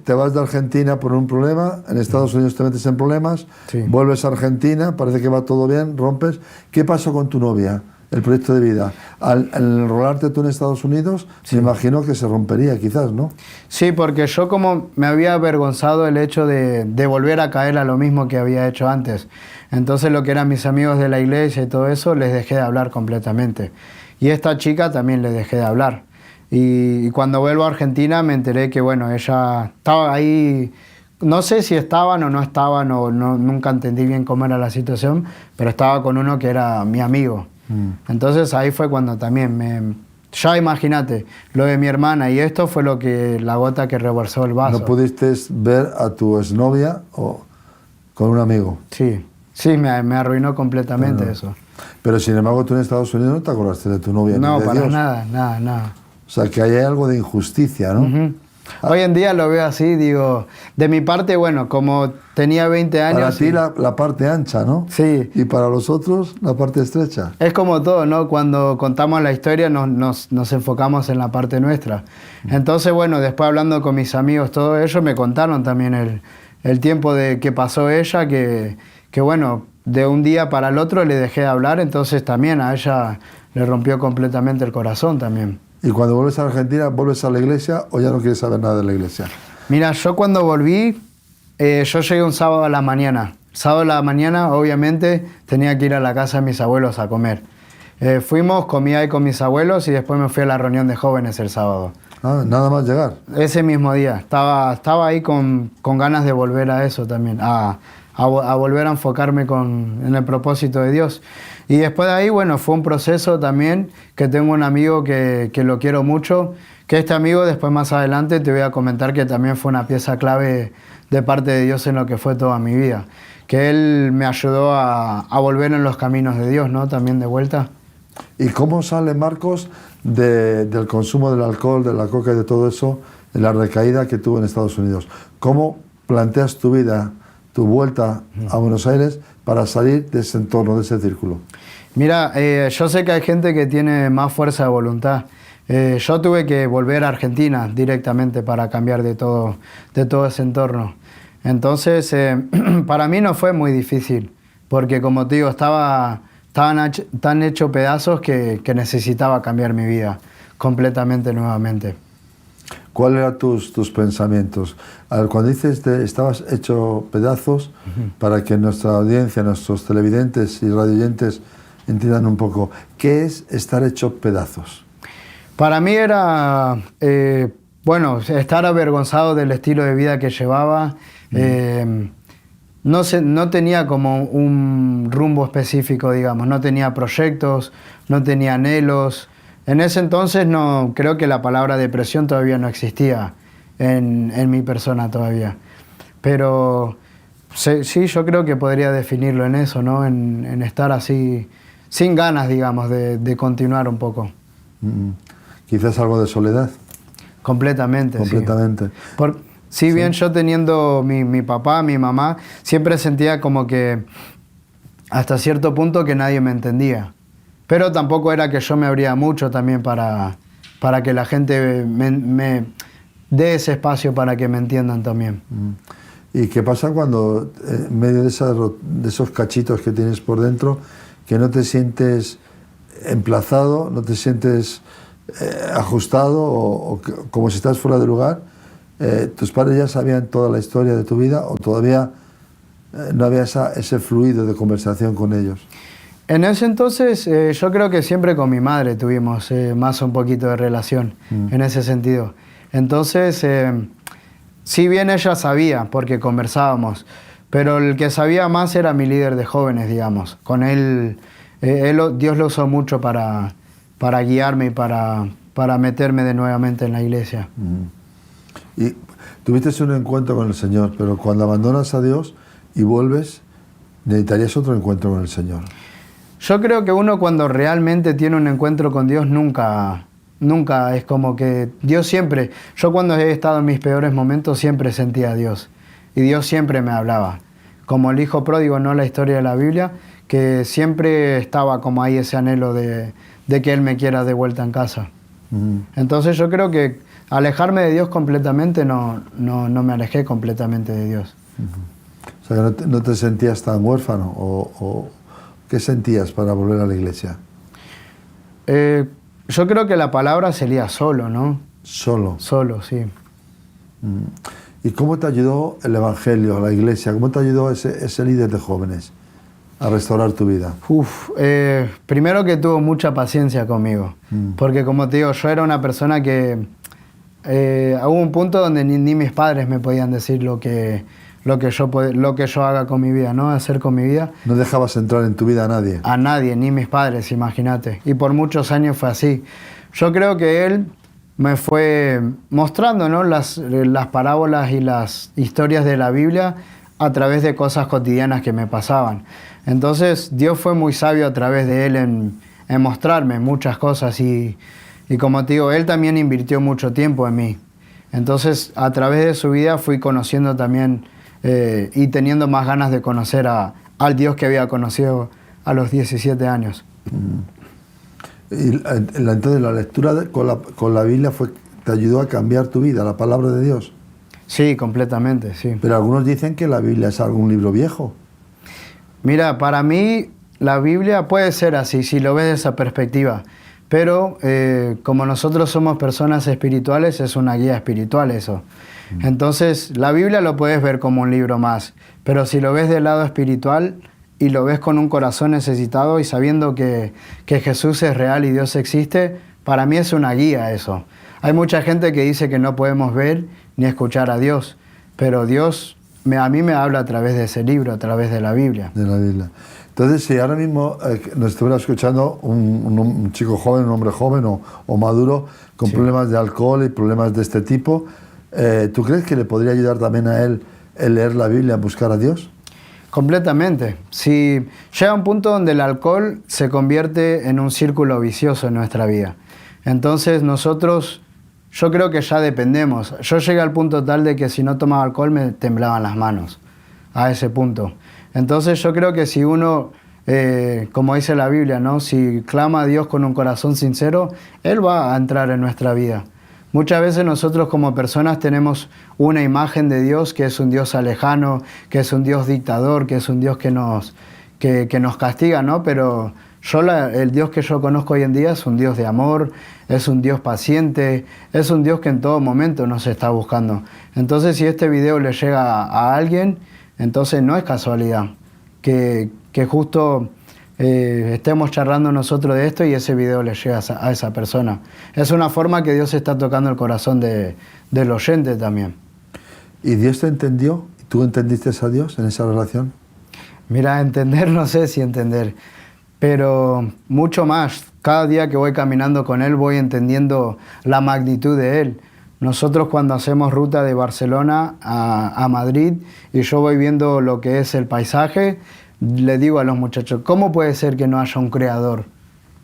Te vas de Argentina por un problema, en Estados Unidos te metes en problemas, Sí. vuelves a Argentina, parece que va todo bien, rompes. ¿Qué pasó con tu novia? El proyecto de vida. Al enrolarte tú en Estados Unidos, me imagino que se rompería quizás, ¿no? Sí, porque yo como me había avergonzado el hecho de volver a caer a lo mismo que había hecho antes. Entonces lo que eran mis amigos de la iglesia y todo eso, les dejé de hablar completamente. Y esta chica también le dejé de hablar. Y cuando vuelvo a Argentina me enteré que, bueno, ella estaba ahí. No sé si estaban o no estaban, o nunca entendí bien cómo era la situación, pero estaba con uno que era mi amigo. Entonces ahí fue cuando también ya imagínate, lo de mi hermana y esto fue la gota que rebalsó el vaso. ¿No pudiste ver a tu exnovia o con un amigo? Sí, me arruinó completamente eso. Pero sin embargo tú en Estados Unidos no te acordaste de tu novia. No, ni de para Dios. nada. O sea que hay algo de injusticia, ¿no? Hoy en día lo veo así, digo, de mi parte, bueno, como tenía 20 años... Para ti la parte ancha, ¿no? Sí. Y para los otros la parte estrecha. Es como todo, ¿no? Cuando contamos la historia nos enfocamos en la parte nuestra. Entonces, bueno, después hablando con mis amigos, todo ello, me contaron también el tiempo de que pasó ella, que bueno, de un día para el otro le dejé de hablar, entonces también a ella le rompió completamente el corazón también. ¿Y cuando vuelves a Argentina, vuelves a la iglesia o ya no quieres saber nada de la iglesia? Mira, yo cuando volví, yo llegué un sábado a la mañana. Sábado a la mañana, obviamente, tenía que ir a la casa de mis abuelos a comer. Fuimos, comí ahí con mis abuelos y después me fui a la reunión de jóvenes el sábado. Ah, nada más llegar. Ese mismo día. Estaba ahí con ganas de volver a eso también, a volver a enfocarme en el propósito de Dios. Y después de ahí, bueno, fue un proceso también, que tengo un amigo que lo quiero mucho, que este amigo después más adelante te voy a comentar que también fue una pieza clave de parte de Dios en lo que fue toda mi vida, que Él me ayudó a volver en los caminos de Dios, ¿no? También de vuelta. ¿Y cómo sale Marcos del consumo del alcohol, de la coca y de todo eso, en la recaída que tuvo en Estados Unidos? ¿Cómo planteas tu vida, tu vuelta a Buenos Aires para salir de ese entorno, de ese círculo? Mira, yo sé que hay gente que tiene más fuerza de voluntad. Yo tuve que volver a Argentina directamente para cambiar de todo ese entorno. Entonces, para mí no fue muy difícil, porque como te digo, estaban tan hecho pedazos que necesitaba cambiar mi vida completamente nuevamente. ¿Cuáles eran tus pensamientos? A ver, cuando dices estabas hecho pedazos, para que nuestra audiencia, nuestros televidentes y radioyentes entiendan un poco, ¿qué es estar hecho pedazos? Para mí era, estar avergonzado del estilo de vida que llevaba. No tenía como un rumbo específico, digamos, no tenía proyectos, no tenía anhelos. En ese entonces creo que la palabra depresión todavía no existía en mi persona todavía. Pero sí, yo creo que podría definirlo en eso, ¿no? En estar así, sin ganas, digamos, de continuar un poco. Quizás algo de soledad. Completamente. Completamente. Sí. Si bien yo teniendo mi papá, mi mamá, siempre sentía como que hasta cierto punto que nadie me entendía. Pero tampoco era que yo me abría mucho también para que la gente me dé ese espacio para que me entiendan también. ¿Y qué pasa cuando en medio de esos cachitos que tienes por dentro, que no te sientes emplazado, no te sientes ajustado o como si estás fuera de lugar? ¿Tus padres ya sabían toda la historia de tu vida o todavía no había ese fluido de conversación con ellos? En ese entonces yo creo que siempre con mi madre tuvimos más un poquito de relación en ese sentido. Entonces, si bien ella sabía, porque conversábamos, pero el que sabía más era mi líder de jóvenes, digamos. Con él, Dios lo usó mucho para guiarme y para meterme nuevamente en la iglesia. Y tuviste un encuentro con el Señor, pero cuando abandonas a Dios y vuelves, necesitarías otro encuentro con el Señor. Yo creo que uno cuando realmente tiene un encuentro con Dios nunca es como que Dios siempre, yo cuando he estado en mis peores momentos siempre sentía a Dios y Dios siempre me hablaba. Como el hijo pródigo, no la historia de la Biblia, que siempre estaba como ahí ese anhelo de que Él me quiera de vuelta en casa. Entonces yo creo que alejarme de Dios completamente no me alejé completamente de Dios. O sea, que no te sentías tan huérfano o ¿qué sentías para volver a la iglesia? Yo creo que la palabra sería solo, ¿no? Solo. Solo, sí. ¿Y cómo te ayudó el Evangelio, la iglesia? ¿Cómo te ayudó ese líder de jóvenes a restaurar tu vida? Primero que tuvo mucha paciencia conmigo, porque como te digo, yo era una persona que hubo un punto donde ni mis padres me podían decir lo que yo haga con mi vida, ¿no? Hacer con mi vida. ¿No dejabas entrar en tu vida a nadie? A nadie, ni mis padres, imagínate. Y por muchos años fue así. Yo creo que Él me fue mostrando, ¿no? las parábolas y las historias de la Biblia a través de cosas cotidianas que me pasaban. Entonces Dios fue muy sabio a través de Él en mostrarme muchas cosas y como te digo, Él también invirtió mucho tiempo en mí. Entonces a través de su vida fui conociendo también y teniendo más ganas de conocer al Dios que había conocido a los 17 años. Y entonces la lectura con la Biblia te ayudó a cambiar tu vida, la palabra de Dios. Sí, completamente, sí. Pero algunos dicen que la Biblia es algún libro viejo. Mira, para mí la Biblia puede ser así, si lo ves de esa perspectiva. Pero como nosotros somos personas espirituales, es una guía espiritual eso. Entonces, la Biblia lo puedes ver como un libro más. Pero si lo ves del lado espiritual y lo ves con un corazón necesitado y sabiendo que Jesús es real y Dios existe, para mí es una guía eso. Hay mucha gente que dice que no podemos ver ni escuchar a Dios, pero Dios a mí me habla a través de ese libro, a través de la Biblia. De la Biblia. Entonces, si ahora mismo nos estuviera escuchando un chico joven, un hombre joven o maduro con problemas de alcohol y problemas de este tipo, ¿tú crees que le podría ayudar también a él el leer la Biblia, buscar a Dios? Completamente. Si llega un punto donde el alcohol se convierte en un círculo vicioso en nuestra vida. Entonces nosotros, yo creo que ya dependemos. Yo llegué al punto tal de que si no tomaba alcohol me temblaban las manos, a ese punto. Entonces yo creo que si uno, como dice la Biblia, ¿no? Si clama a Dios con un corazón sincero, Él va a entrar en nuestra vida. Muchas veces nosotros como personas tenemos una imagen de Dios que es un Dios lejano, que es un Dios dictador, que es un Dios que nos castiga, ¿no? Pero el Dios que yo conozco hoy en día es un Dios de amor, es un Dios paciente, es un Dios que en todo momento nos está buscando. Entonces, si este video le llega a alguien, entonces no es casualidad que justo estemos charlando nosotros de esto y ese video le llega a esa persona. Es una forma que Dios está tocando el corazón del oyente también. ¿Y Dios te entendió? ¿Tú entendiste a Dios en esa relación? Mira, entender, no sé si entender, pero mucho más. Cada día que voy caminando con Él voy entendiendo la magnitud de Él. Nosotros cuando hacemos ruta de Barcelona a Madrid y yo voy viendo lo que es el paisaje, le digo a los muchachos, ¿cómo puede ser que no haya un creador?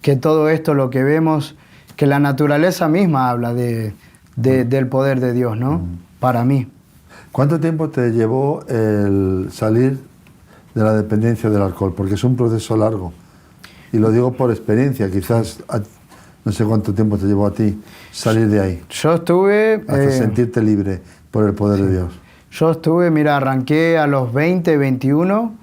Que todo esto, lo que vemos, que la naturaleza misma habla del poder de Dios, ¿no? Para mí. ¿Cuánto tiempo te llevó el salir de la dependencia del alcohol? Porque es un proceso largo. Y lo digo por experiencia, quizás no sé cuánto tiempo te llevó a ti salir de ahí. Yo estuve... Hasta sentirte libre por el poder de Dios. Yo estuve, mira, arranqué a los 20, 21...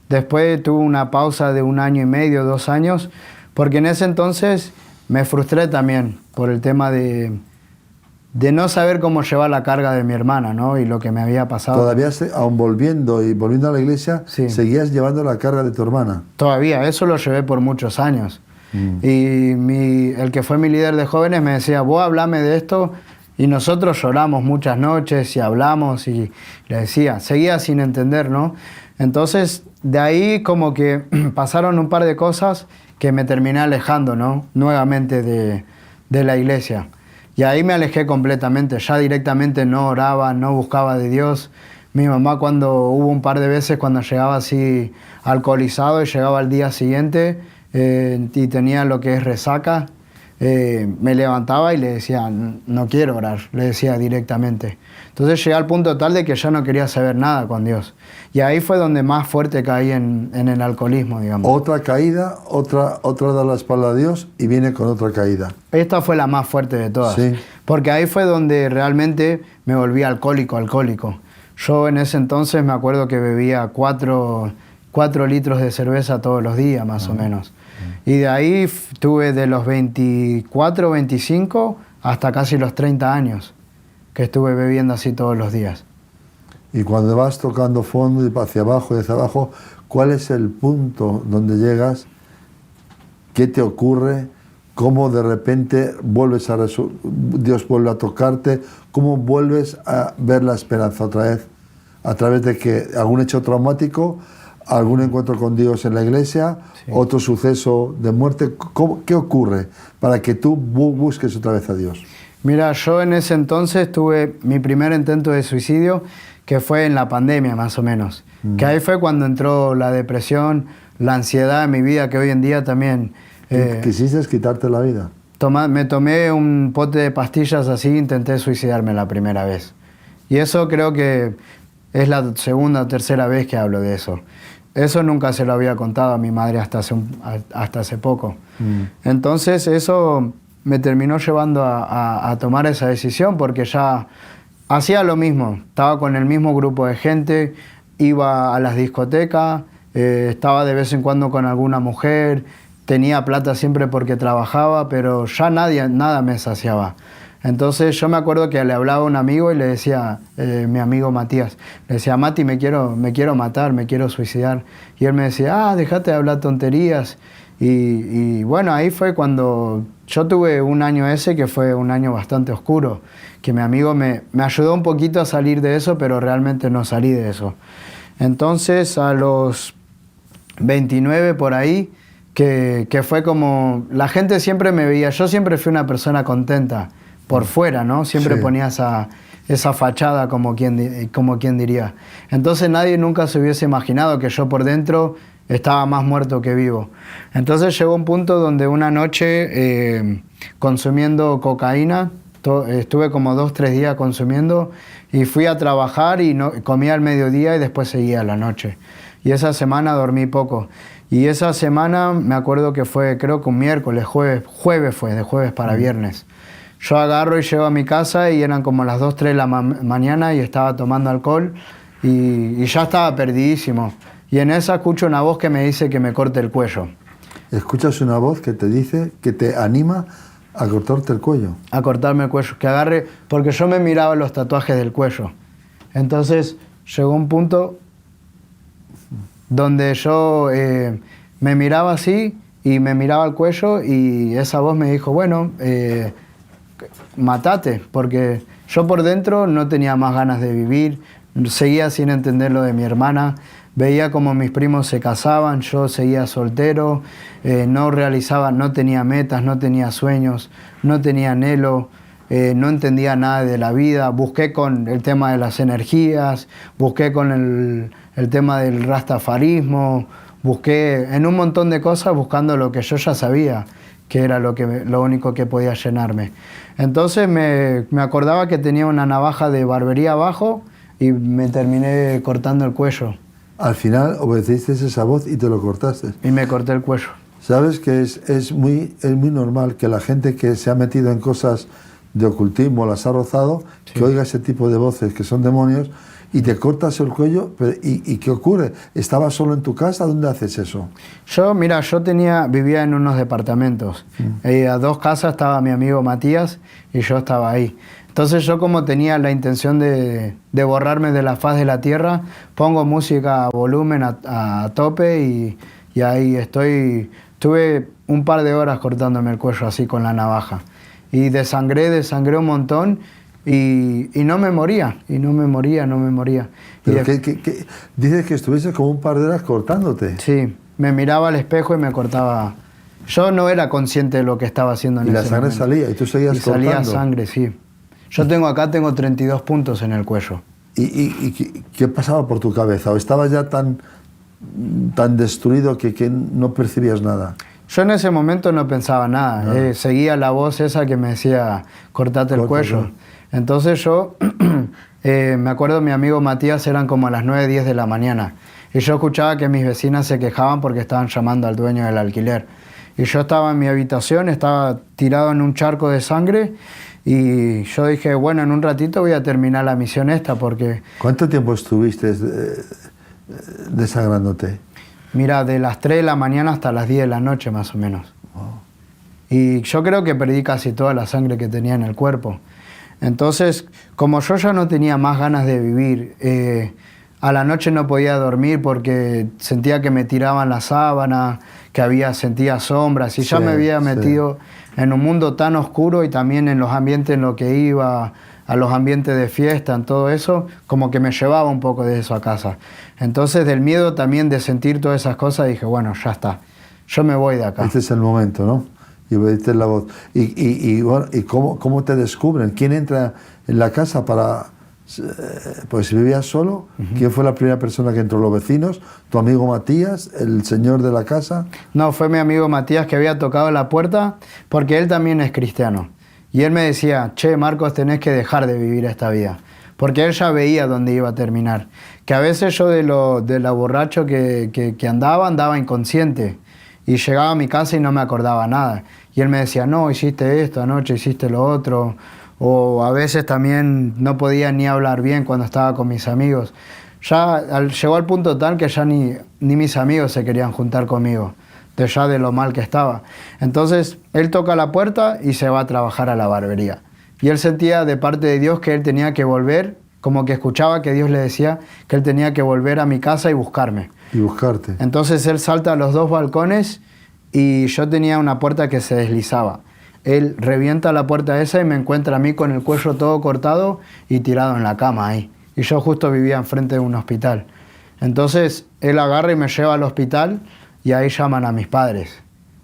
Después tuve una pausa de 1 año y medio, 2 años, porque en ese entonces me frustré también por el tema de no saber cómo llevar la carga de mi hermana, ¿no? Y lo que me había pasado. Todavía, aún volviendo a la iglesia, sí, seguías llevando la carga de tu hermana. Todavía, eso lo llevé por muchos años. Y el que fue mi líder de jóvenes me decía, vos hablame de esto, y nosotros lloramos muchas noches y hablamos, y le decía, seguía sin entender, ¿no? Entonces, de ahí como que pasaron un par de cosas que me terminé alejando, ¿no? Nuevamente de la iglesia. Y ahí me alejé completamente, ya directamente no oraba, no buscaba de Dios. Mi mamá hubo un par de veces cuando llegaba así alcoholizado y llegaba al día siguiente y tenía lo que es resaca, me levantaba y le decía, no quiero orar, le decía directamente. Entonces llegué al punto tal de que ya no quería saber nada con Dios. Y ahí fue donde más fuerte caí en el alcoholismo, digamos. Otra caída, otra da la espalda a Dios y viene con otra caída. Esta fue la más fuerte de todas. Sí. Porque ahí fue donde realmente me volví alcohólico. Yo en ese entonces me acuerdo que bebía 4 litros de cerveza todos los días, más o menos. Y de ahí tuve de los 24, 25 hasta casi los 30 años que estuve bebiendo así todos los días. Y cuando vas tocando fondo y hacia abajo y hacia abajo, ¿cuál es el punto donde llegas? ¿Qué te ocurre? ¿Cómo de repente Dios vuelve a tocarte? ¿Cómo vuelves a ver la esperanza otra vez? ¿A través de que algún hecho traumático, algún encuentro con Dios en la iglesia, sí, otro suceso de muerte? ¿Qué ocurre para que tú busques otra vez a Dios? Mira, yo en ese entonces tuve mi primer intento de suicidio, que fue en la pandemia más o menos. Que ahí fue cuando entró la depresión, la ansiedad en mi vida, que hoy en día también... ¿Quisiste quitarte la vida? Me tomé un pote de pastillas así, intenté suicidarme la primera vez. Y eso creo que es la segunda o tercera vez que hablo de eso. Eso nunca se lo había contado a mi madre hasta hace poco. Entonces eso me terminó llevando a tomar esa decisión, porque ya hacía lo mismo. Estaba con el mismo grupo de gente, iba a las discotecas, estaba de vez en cuando con alguna mujer, tenía plata siempre porque trabajaba, pero ya nada me saciaba. Entonces yo me acuerdo que le hablaba a un amigo y le decía, mi amigo Matías, le decía, Mati, me quiero matar, me quiero suicidar. Y él me decía, dejate de hablar tonterías. Y bueno, ahí fue cuando yo tuve un año ese que fue un año bastante oscuro, que mi amigo me ayudó un poquito a salir de eso, pero realmente no salí de eso. Entonces a los 29 por ahí, que fue como, la gente siempre me veía, yo siempre fui una persona contenta por fuera, ¿no? Siempre ponía esa fachada, como quien diría. Entonces nadie nunca se hubiese imaginado que yo por dentro estaba más muerto que vivo. Entonces llegó un punto donde una noche, consumiendo cocaína, estuve como 2-3 días consumiendo, y fui a trabajar y comía al mediodía y después seguía a la noche. Y esa semana dormí poco. Y esa semana me acuerdo que fue, creo que un miércoles, jueves fue, de jueves para viernes. Yo agarro y llego a mi casa y eran como las 2-3 de la mañana y estaba tomando alcohol y ya estaba perdidísimo. Y en esa escucho una voz que me dice que me corte el cuello. ¿Escuchas una voz que te dice, que te anima a cortarte el cuello? A cortarme el cuello, que agarre, porque yo me miraba los tatuajes del cuello. Entonces llegó un punto donde yo me miraba así y me miraba el cuello y esa voz me dijo, bueno, matate, porque yo por dentro no tenía más ganas de vivir, seguía sin entender lo de mi hermana, veía como mis primos se casaban, yo seguía soltero, no realizaba, no tenía metas, no tenía sueños, no tenía anhelo, no entendía nada de la vida, busqué con el tema de las energías, busqué con el tema del rastafarismo, busqué en un montón de cosas buscando lo que yo ya sabía, que era lo único que podía llenarme. Entonces me acordaba que tenía una navaja de barbería abajo y me terminé cortando el cuello. Al final obedeciste esa voz y te lo cortaste. Y me corté el cuello. Sabes que es muy normal que la gente que se ha metido en cosas de ocultismo, las ha rozado, sí, que oiga ese tipo de voces que son demonios y te cortas el cuello. ¿Y qué ocurre? ¿Estabas solo en tu casa? ¿Dónde haces eso? Yo vivía en unos departamentos. A 2 casas estaba mi amigo Matías y yo estaba ahí. Entonces yo, como tenía la intención de borrarme de la faz de la tierra, pongo música a volumen a tope y ahí estoy. Estuve un par de horas cortándome el cuello así con la navaja. Y desangré un montón y no me moría, no me moría. ¿Pero qué? Dices que estuviste como un par de horas cortándote. Sí, me miraba al espejo y me cortaba. Yo no era consciente de lo que estaba haciendo en ese momento. Y la sangre salía y tú seguías cortando. Salía sangre, sí. Yo tengo 32 puntos en el cuello. ¿Y qué pasaba por tu cabeza? ¿O estabas ya tan destruido que no percibías nada? Yo en ese momento no pensaba nada. Seguía la voz esa que me decía, cortate el cuello. Entonces yo, me acuerdo, mi amigo Matías, eran como a las 9-10 de la mañana. Y yo escuchaba que mis vecinas se quejaban porque estaban llamando al dueño del alquiler. Y yo estaba en mi habitación, estaba tirado en un charco de sangre. Y yo dije, bueno, en un ratito voy a terminar la misión esta porque... ¿Cuánto tiempo estuviste desangrándote? Mira, de las 3 de la mañana hasta las 10 de la noche más o menos. Wow. Y yo creo que perdí casi toda la sangre que tenía en el cuerpo. Entonces, como yo ya no tenía más ganas de vivir, a la noche no podía dormir porque sentía que me tiraban la sábana, que sentía sombras y ya me había metido en un mundo tan oscuro y también en los ambientes en los que iba, a los ambientes de fiesta, en todo eso, como que me llevaba un poco de eso a casa. Entonces, del miedo también de sentir todas esas cosas, dije, bueno, ya está, yo me voy de acá. Este es el momento, ¿no? Y obedeciste la voz. ¿Y cómo te descubren? ¿Quién entra en la casa para...? Pues si vivías solo, ¿quién fue la primera persona que entró? ¿Los vecinos? ¿Tu amigo Matías? ¿El señor de la casa? No, fue mi amigo Matías que había tocado la puerta porque él también es cristiano. Y él me decía, che, Marcos, tenés que dejar de vivir esta vida. Porque él ya veía dónde iba a terminar. Que a veces yo de lo borracho que andaba inconsciente. Y llegaba a mi casa y no me acordaba nada. Y él me decía, no, hiciste esto, anoche hiciste lo otro. O a veces también no podía ni hablar bien cuando estaba con mis amigos. Llegó al punto tal que ya ni mis amigos se querían juntar conmigo, de lo mal que estaba. Entonces él toca la puerta y se va a trabajar a la barbería. Y él sentía de parte de Dios que él tenía que volver, como que escuchaba que Dios le decía que él tenía que volver a mi casa y buscarme. Y buscarte. Entonces él salta a los 2 balcones y yo tenía una puerta que se deslizaba. Él revienta la puerta esa y me encuentra a mí con el cuello todo cortado y tirado en la cama ahí. Y yo justo vivía enfrente de un hospital. Entonces él agarra y me lleva al hospital y ahí llaman a mis padres.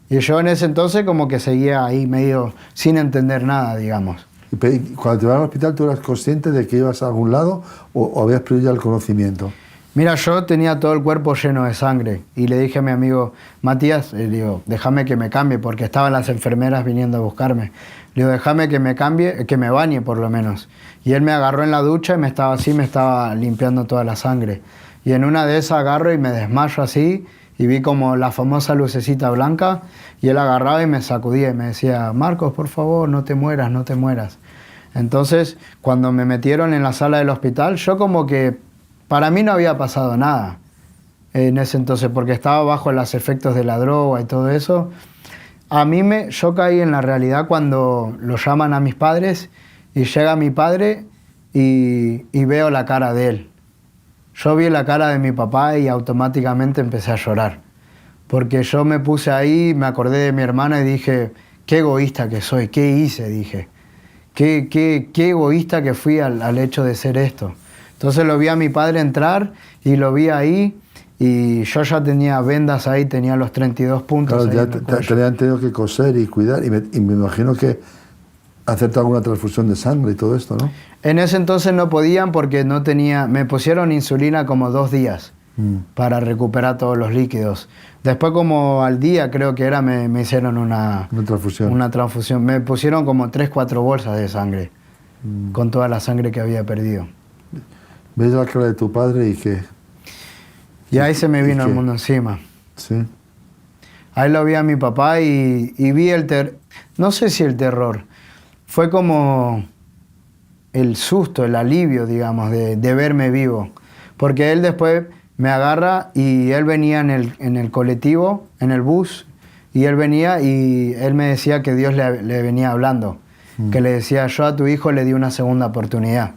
Y yo en ese entonces como que seguía ahí medio sin entender nada, digamos. Y cuando te vas al hospital, ¿tú eras consciente de que ibas a algún lado o habías perdido ya el conocimiento? Mira, yo tenía todo el cuerpo lleno de sangre y le dije a mi amigo Matías, le digo, déjame que me cambie, porque estaban las enfermeras viniendo a buscarme. Le digo, déjame que me cambie, que me bañe por lo menos. Y él me agarró en la ducha y me estaba limpiando toda la sangre. Y en una de esas agarro y me desmayo así y vi como la famosa lucecita blanca y él agarraba y me sacudía y me decía, Marcos, por favor, no te mueras, no te mueras. Entonces, cuando me metieron en la sala del hospital, yo como que para mí no había pasado nada en ese entonces, porque estaba bajo los efectos de la droga y todo eso. Yo caí en la realidad cuando lo llaman a mis padres y llega mi padre y veo la cara de él. Yo vi la cara de mi papá y automáticamente empecé a llorar. Porque yo me puse ahí, me acordé de mi hermana y dije, qué egoísta que soy, qué hice, dije. Qué egoísta que fui al hecho de ser esto. Entonces lo vi a mi padre entrar y lo vi ahí y yo ya tenía vendas ahí, tenía los 32 puntos. Claro, ya te habían tenido que coser y cuidar y me imagino que hacerte alguna transfusión de sangre y todo esto, ¿no? En ese entonces no podían porque no tenía, me pusieron insulina como 2 días para recuperar todos los líquidos. Después como al día creo que era, me hicieron una transfusión. Me pusieron como 3-4 bolsas de sangre con toda la sangre que había perdido. ¿Ves la cara de tu padre y qué? Y ahí se me vino el mundo encima. Sí. Ahí lo vi a mi papá y vi no sé si el terror, fue como el susto, el alivio, digamos, de verme vivo. Porque él después me agarra y él venía en el colectivo, en el bus, y él venía y él me decía que Dios le venía hablando, que le decía, yo a tu hijo le di una segunda oportunidad.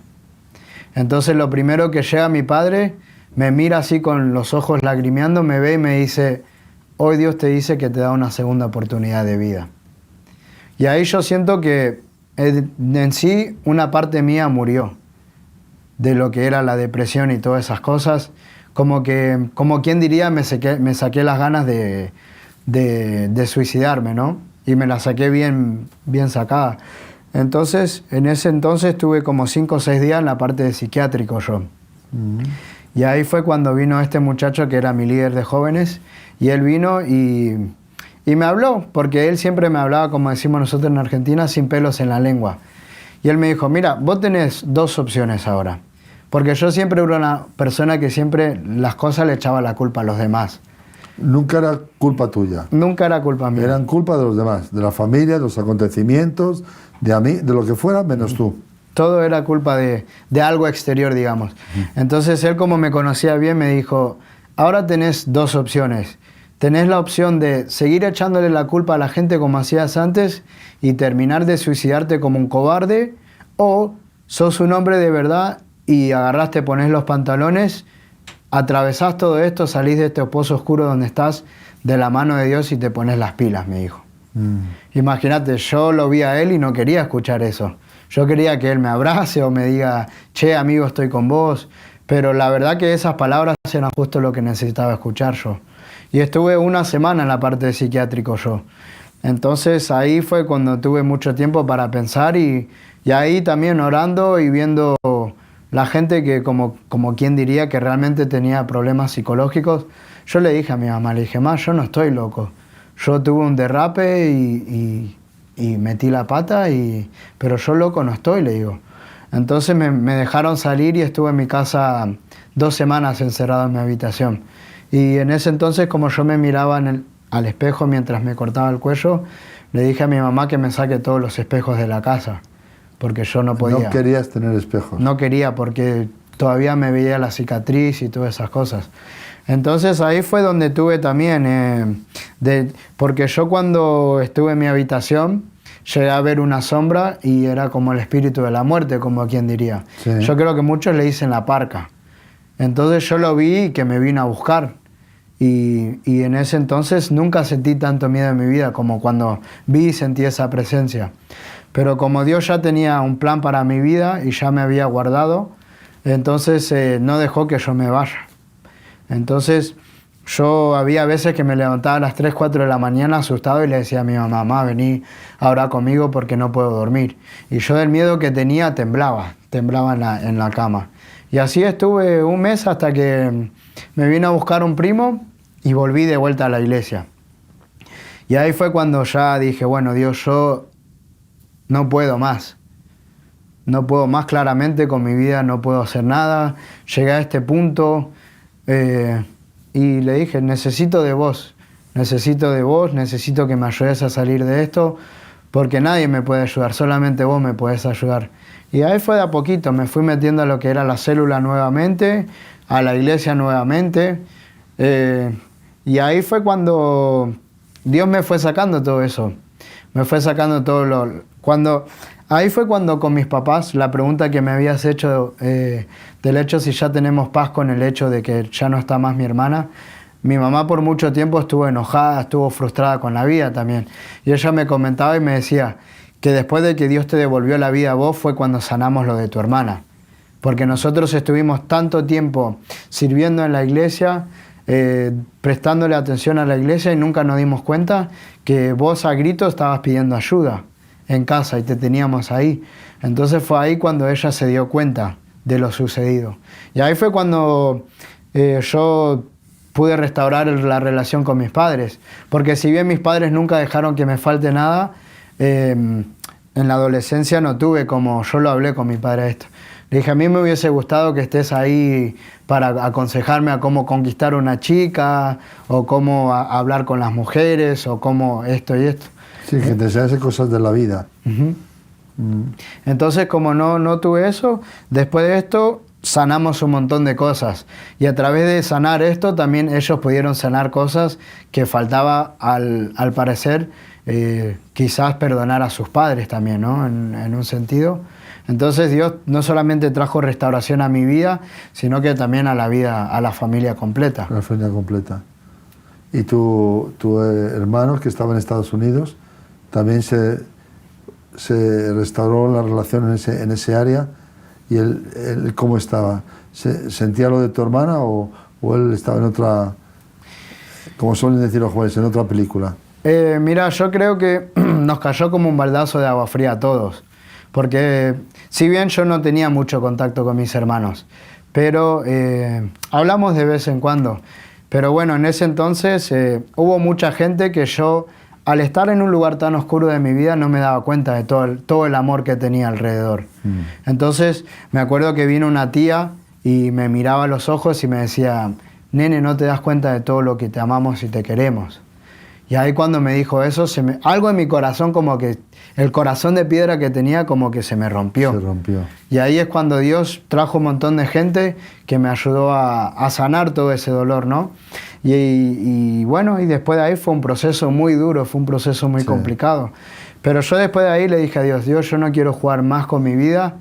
Entonces lo primero que llega mi padre, me mira así con los ojos lagrimeando, me ve y me dice, hoy Dios te dice que te da una segunda oportunidad de vida. Y ahí yo siento que en sí una parte mía murió, de lo que era la depresión y todas esas cosas, como quien diría, me saqué las ganas de suicidarme, ¿no? Y me las saqué bien sacada. Entonces, en ese entonces estuve como 5 o 6 días en la parte de psiquiátrico yo. Y ahí fue cuando vino este muchacho que era mi líder de jóvenes, y él vino y me habló, porque él siempre me hablaba, como decimos nosotros en Argentina, sin pelos en la lengua. Y él me dijo, mira, vos tenés 2 opciones ahora. Porque yo siempre era una persona que siempre las cosas le echaba la culpa a los demás. Nunca era culpa tuya. Nunca era culpa mía. Eran culpa de los demás, de la familia, de los acontecimientos, de lo que fuera, menos tú. Todo era culpa de algo exterior, digamos. Entonces él, como me conocía bien, me dijo, ahora tenés 2 opciones. Tenés la opción de seguir echándole la culpa a la gente como hacías antes y terminar de suicidarte como un cobarde, o sos un hombre de verdad y agarrás, te ponés los pantalones, atravesás todo esto, salís de este pozo oscuro donde estás de la mano de Dios y te pones las pilas, me dijo. Imagínate, yo lo vi a él y no quería escuchar eso. Yo quería que él me abrace o me diga, che, amigo, estoy con vos. Pero la verdad que esas palabras eran justo lo que necesitaba escuchar yo. Y estuve 1 semana en la parte de psiquiátrico yo. Entonces ahí fue cuando tuve mucho tiempo para pensar y ahí también orando y viendo la gente que como quien diría que realmente tenía problemas psicológicos. Yo le dije a mi mamá, le dije, ma, yo no estoy loco. Yo tuve un derrape y metí la pata, pero yo loco no estoy, le digo. Entonces me dejaron salir y estuve en mi casa 2 semanas encerrado en mi habitación. Y en ese entonces, como yo me miraba al espejo mientras me cortaba el cuello, le dije a mi mamá que me saque todos los espejos de la casa, porque yo no podía. No querías tener espejos. No quería, porque todavía me veía la cicatriz y todas esas cosas. Entonces ahí fue donde tuve también, porque yo cuando estuve en mi habitación, llegué a ver una sombra y era como el espíritu de la muerte, como quien diría. Sí. Yo creo que muchos le dicen la parca. Entonces yo lo vi y que me vino a buscar. Y en ese entonces nunca sentí tanto miedo en mi vida como cuando vi y sentí esa presencia. Pero como Dios ya tenía un plan para mi vida y ya me había guardado, entonces no dejó que yo me vaya. Entonces yo había veces que me levantaba a las 3, 4 de la mañana asustado y le decía a mi mamá, mamá, vení ahora conmigo porque no puedo dormir. Y yo del miedo que tenía temblaba en la cama. Y así estuve un mes hasta que me vino a buscar un primo y volví de vuelta a la iglesia. Y ahí fue cuando ya dije, bueno, Dios, yo no puedo más. No puedo más claramente con mi vida, no puedo hacer nada. Llegué a este punto y le dije, necesito de vos, necesito que me ayudes a salir de esto, porque nadie me puede ayudar, solamente vos me podés ayudar. Y ahí fue de a poquito, me fui metiendo a lo que era la célula nuevamente, a la iglesia nuevamente, y ahí fue cuando Dios me fue sacando todo eso, me fue sacando todo ahí fue cuando con mis papás, la pregunta que me habías hecho del hecho si ya tenemos paz con el hecho de que ya no está más mi hermana, mi mamá por mucho tiempo estuvo enojada, estuvo frustrada con la vida también. Y ella me comentaba y me decía que después de que Dios te devolvió la vida a vos fue cuando sanamos lo de tu hermana. Porque nosotros estuvimos tanto tiempo sirviendo en la iglesia, prestándole atención a la iglesia y nunca nos dimos cuenta que vos a gritos estabas pidiendo ayuda en casa y te teníamos ahí. Entonces fue ahí cuando ella se dio cuenta de lo sucedido. Y ahí fue cuando yo pude restaurar la relación con mis padres. Porque si bien mis padres nunca dejaron que me falte nada, en la adolescencia no tuve como, yo lo hablé con mi padre esto. Le dije, a mí me hubiese gustado que estés ahí para aconsejarme a cómo conquistar una chica, o cómo hablar con las mujeres, o cómo esto y esto. Sí, que te enseñase cosas de la vida. Entonces, como no tuve eso, después de esto sanamos un montón de cosas. Y a través de sanar esto, también ellos pudieron sanar cosas que faltaba, al parecer, quizás perdonar a sus padres también, ¿no? En un sentido. Entonces Dios no solamente trajo restauración a mi vida, sino que también a la vida, a la familia completa. A la familia completa. Y tu hermano, que estaba en Estados Unidos, también se restauró la relación en ese área. ¿Y él cómo estaba? ¿Sentía lo de tu hermana o él estaba en otra, como suelen decir los jóvenes, en otra película? Mira, yo creo que nos cayó como un baldazo de agua fría a todos. Porque si bien yo no tenía mucho contacto con mis hermanos, pero hablamos de vez en cuando. Pero bueno, en ese entonces hubo mucha gente que yo, al estar en un lugar tan oscuro de mi vida, no me daba cuenta de todo el amor que tenía alrededor. Entonces me acuerdo que vino una tía y me miraba a los ojos y me decía, nene, no te das cuenta de todo lo que te amamos y te queremos. Y ahí cuando me dijo eso, algo en mi corazón, como que el corazón de piedra que tenía, como que se me rompió. Se rompió. Y ahí es cuando Dios trajo un montón de gente que me ayudó a sanar todo ese dolor, ¿no? Y bueno, y después de ahí fue un proceso muy duro, fue un proceso muy complicado. Pero yo después de ahí le dije a Dios, yo no quiero jugar más con mi vida.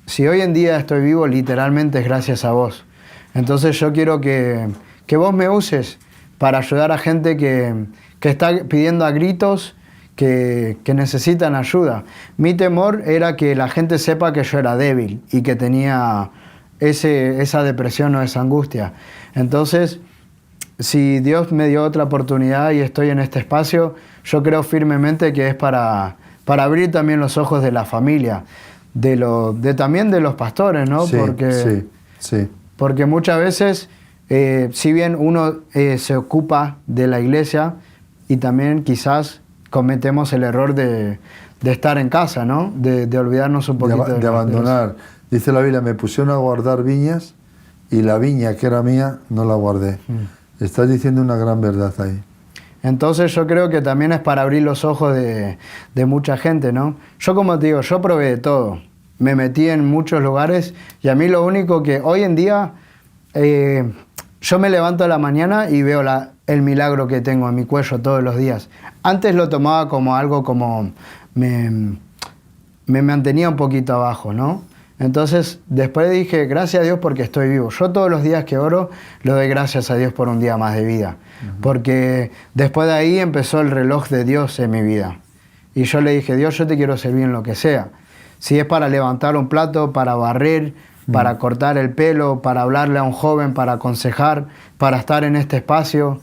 Si hoy en día estoy vivo, literalmente es gracias a vos. Entonces yo quiero que vos me uses para ayudar a gente que está pidiendo a gritos, que necesitan ayuda. Mi temor era que la gente sepa que yo era débil y que tenía esa depresión o esa angustia. Entonces, si Dios me dio otra oportunidad y estoy en este espacio, yo creo firmemente que es para abrir también los ojos de la familia, también de los pastores, ¿no? Sí, porque muchas veces, si bien uno se ocupa de la iglesia, y también quizás cometemos el error de estar en casa, ¿no? De olvidarnos un poquito de abandonar. Dice la Biblia, me pusieron a guardar viñas y la viña que era mía no la guardé. Estás diciendo una gran verdad ahí. Entonces yo creo que también es para abrir los ojos de mucha gente, ¿no? Yo, como te digo, yo probé de todo. Me metí en muchos lugares y a mí lo único que hoy en día yo me levanto a la mañana y veo el milagro que tengo en mi cuello todos los días. Antes lo tomaba como algo como me mantenía un poquito abajo, ¿no? Entonces después dije, gracias a Dios porque estoy vivo. Yo todos los días que oro le doy gracias a Dios por un día más de vida. Porque después de ahí empezó el reloj de Dios en mi vida. Y yo le dije, Dios, yo te quiero servir en lo que sea. Si es para levantar un plato, para barrer, para cortar el pelo, para hablarle a un joven, para aconsejar, para estar en este espacio.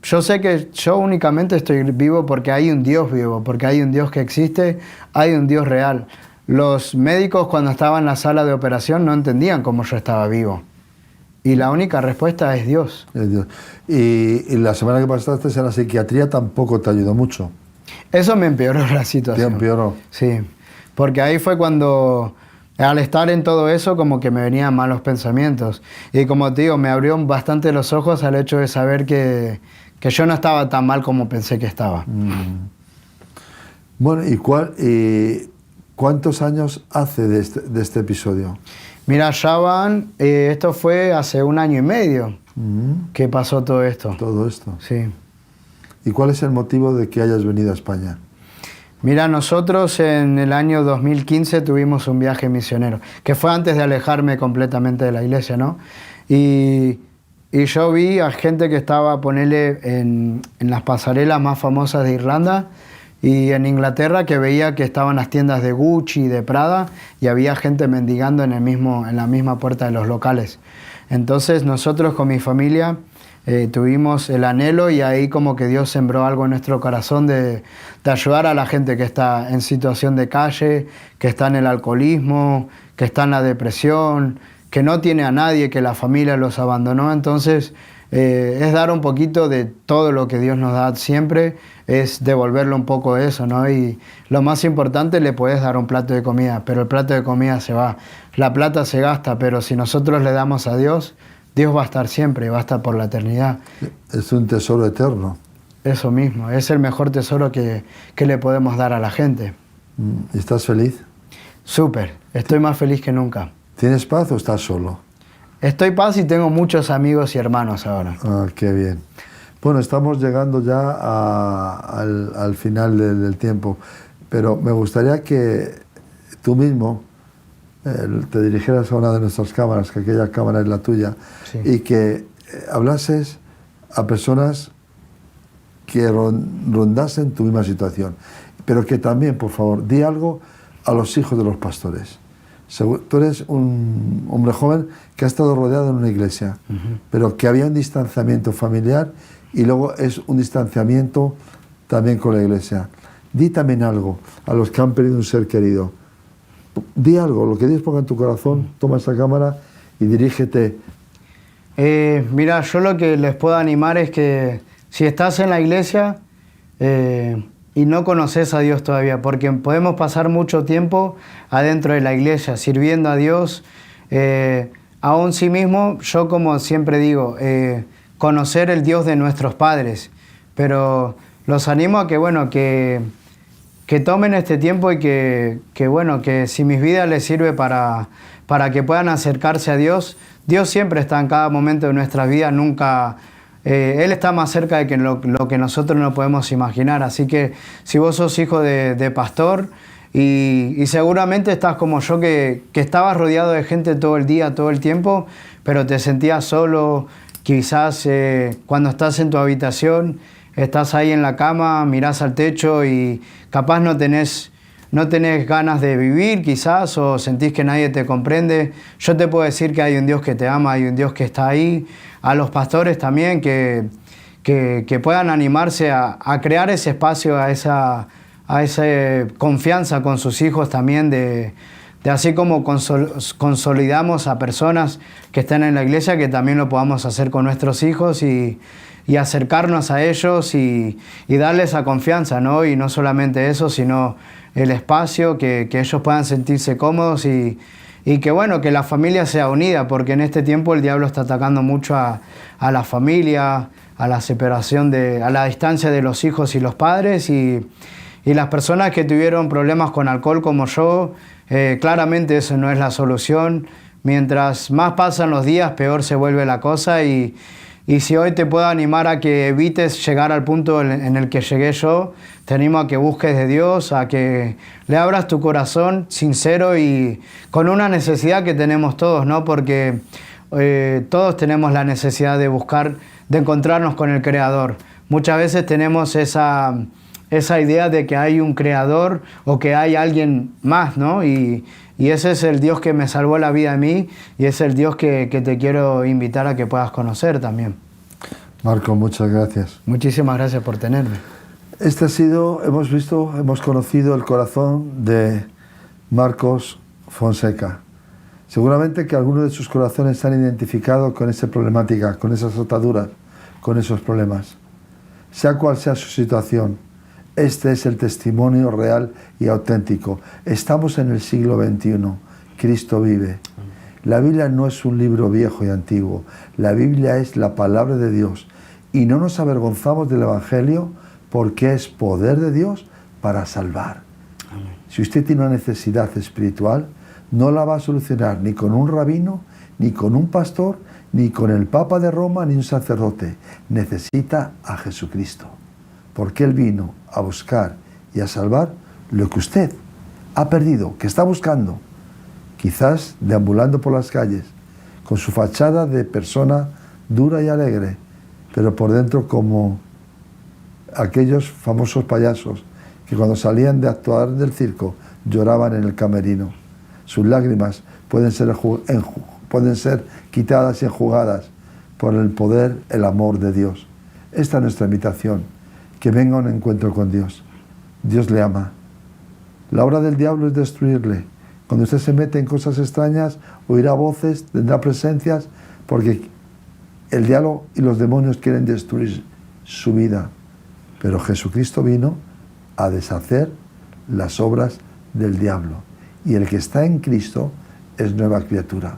Yo sé que yo únicamente estoy vivo porque hay un Dios vivo, porque hay un Dios que existe, hay un Dios real. Los médicos cuando estaban en la sala de operación no entendían cómo yo estaba vivo. Y la única respuesta es Dios. Es Dios. Y la semana que pasaste en la psiquiatría tampoco te ayudó mucho. Eso me empeoró la situación. ¿Te empeoró? Sí, porque ahí fue cuando, al estar en todo eso, como que me venían malos pensamientos. Y como te digo, me abrió bastante los ojos al hecho de saber que yo no estaba tan mal como pensé que estaba. Bueno, ¿y cuántos años hace de este episodio? Mira, ya van, esto fue hace 1 año y medio que pasó todo esto. Todo esto. Sí. ¿Y cuál es el motivo de que hayas venido a España? Mira, nosotros en el año 2015 tuvimos un viaje misionero, que fue antes de alejarme completamente de la iglesia, ¿no? Y yo vi a gente que estaba, ponele, en las pasarelas más famosas de Irlanda y en Inglaterra, que veía que estaban las tiendas de Gucci y de Prada y había gente mendigando en la misma puerta de los locales. Entonces nosotros con mi familia tuvimos el anhelo y ahí como que Dios sembró algo en nuestro corazón de ayudar a la gente que está en situación de calle, que está en el alcoholismo, que está en la depresión, que no tiene a nadie, que la familia los abandonó. Entonces es dar un poquito de todo lo que Dios nos da siempre, es devolverle un poco de eso, ¿no? Y lo más importante, le puedes dar un plato de comida, pero el plato de comida se va. La plata se gasta, pero si nosotros le damos a Dios, Dios va a estar siempre, va a estar por la eternidad. Es un tesoro eterno. Eso mismo, es el mejor tesoro que le podemos dar a la gente. ¿Estás feliz? Súper, estoy más feliz que nunca. ¿Tienes paz o estás solo? Estoy paz y tengo muchos amigos y hermanos ahora. Ah, qué bien. Bueno, estamos llegando ya al final del tiempo, pero me gustaría que tú mismo te dirigieras a una de nuestras cámaras, que aquella cámara es la tuya, sí, y que hablases a personas que rondasen tu misma situación, pero que también, por favor, di algo a los hijos de los pastores. Tú eres un hombre joven que ha estado rodeado en una iglesia, pero que había un distanciamiento familiar y luego es un distanciamiento también con la iglesia. Di también algo a los que han perdido un ser querido. Di algo, lo que Dios ponga en tu corazón, toma esa cámara y dirígete. Mira, yo lo que les puedo animar es que si estás en la iglesia y no conoces a Dios todavía, porque podemos pasar mucho tiempo adentro de la iglesia, sirviendo a Dios, aún sí mismo, yo como siempre digo, conocer el Dios de nuestros padres, pero los animo a que, bueno, que tomen este tiempo y que si mis vidas les sirve para que puedan acercarse a Dios, Dios siempre está en cada momento de nuestras vidas, nunca... Él está más cerca de lo que nosotros no podemos imaginar. Así que si vos sos hijo de pastor y seguramente estás como yo, que estabas rodeado de gente todo el día, todo el tiempo, pero te sentías solo, quizás cuando estás en tu habitación, estás ahí en la cama, mirás al techo y capaz no tenés ganas de vivir quizás, o sentís que nadie te comprende. Yo te puedo decir que hay un Dios que te ama, hay un Dios que está ahí. A los pastores también que puedan animarse a crear ese espacio, a esa confianza con sus hijos también, de así como consolidamos a personas que están en la iglesia, que también lo podamos hacer con nuestros hijos y acercarnos a ellos y darles esa confianza, ¿no? Y no solamente eso, sino el espacio, que ellos puedan sentirse cómodos y que la familia sea unida, porque en este tiempo el diablo está atacando mucho a la familia, a la separación, a la distancia de los hijos y los padres, y las personas que tuvieron problemas con alcohol como yo, claramente eso no es la solución. Mientras más pasan los días, peor se vuelve la cosa, y si hoy te puedo animar a que evites llegar al punto en el que llegué yo, te animo a que busques de Dios, a que le abras tu corazón sincero y con una necesidad que tenemos todos, ¿no? Porque todos tenemos la necesidad de buscar, de encontrarnos con el Creador. Muchas veces tenemos esa idea de que hay un Creador o que hay alguien más, ¿no? Y Y ese es el Dios que me salvó la vida a mí y es el Dios que te quiero invitar a que puedas conocer también. Marco, muchas gracias. Muchísimas gracias por tenerme. Este ha sido, hemos conocido el corazón de Marcos Fonseca. Seguramente que algunos de sus corazones se han identificado con esa problemática, con esas ataduras, con esos problemas. Sea cual sea su situación, este es el testimonio real y auténtico. Estamos en el siglo XXI. Cristo vive. La Biblia no es un libro viejo y antiguo. La Biblia es la palabra de Dios. Y no nos avergonzamos del Evangelio porque es poder de Dios para salvar. Amén. Si usted tiene una necesidad espiritual, no la va a solucionar ni con un rabino, ni con un pastor, ni con el Papa de Roma, ni un sacerdote. Necesita a Jesucristo. Porque Él vino a buscar y a salvar lo que usted ha perdido, que está buscando. Quizás deambulando por las calles, con su fachada de persona dura y alegre, pero por dentro como aquellos famosos payasos que cuando salían de actuar del circo lloraban en el camerino. Sus lágrimas pueden ser quitadas y enjugadas por el poder, el amor de Dios. Esta es nuestra invitación, que venga a un encuentro con Dios. Dios le ama. La obra del diablo es destruirle. Cuando usted se mete en cosas extrañas, oirá voces, tendrá presencias, porque el diablo y los demonios quieren destruir su vida. Pero Jesucristo vino a deshacer las obras del diablo. Y el que está en Cristo es nueva criatura.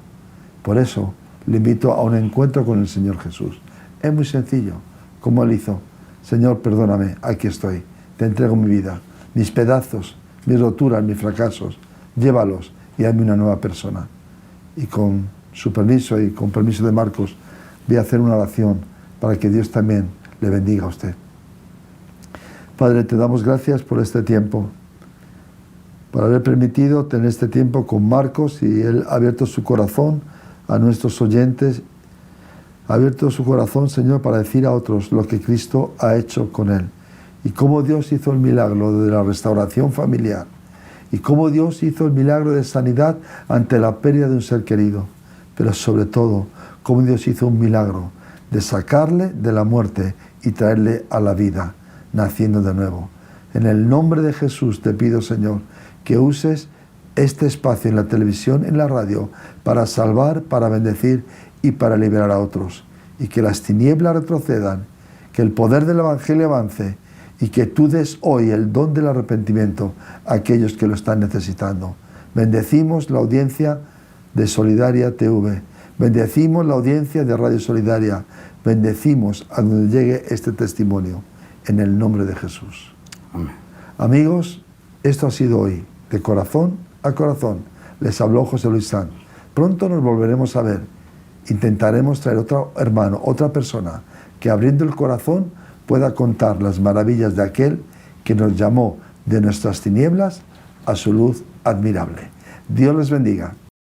Por eso le invito a un encuentro con el Señor Jesús. Es muy sencillo, como Él hizo. Señor, perdóname, aquí estoy. Te entrego mi vida, mis pedazos, mis roturas, mis fracasos. Llévalos y hazme una nueva persona. Y con su permiso y con permiso de Marcos, voy a hacer una oración para que Dios también le bendiga a usted. Padre, te damos gracias por este tiempo, por haber permitido tener este tiempo con Marcos y Él ha abierto su corazón a nuestros oyentes, ha abierto su corazón, Señor, para decir a otros lo que Cristo ha hecho con Él y cómo Dios hizo el milagro de la restauración familiar y cómo Dios hizo el milagro de sanidad ante la pérdida de un ser querido, pero sobre todo, cómo Dios hizo un milagro de sacarle de la muerte y traerle a la vida, naciendo de nuevo. En el nombre de Jesús te pido, Señor, que uses este espacio en la televisión, en la radio, para salvar, para bendecir y para liberar a otros. Y que las tinieblas retrocedan, que el poder del Evangelio avance y que tú des hoy el don del arrepentimiento a aquellos que lo están necesitando. Bendecimos la audiencia de Solidaria TV. Bendecimos la audiencia de Radio Solidaria. Bendecimos a donde llegue este testimonio. En el nombre de Jesús. Amén. Amigos, esto ha sido hoy, de corazón a corazón. Les habló José Luis Sanz. Pronto nos volveremos a ver. Intentaremos traer otro hermano, otra persona, que abriendo el corazón pueda contar las maravillas de aquel que nos llamó de nuestras tinieblas a su luz admirable. Dios les bendiga.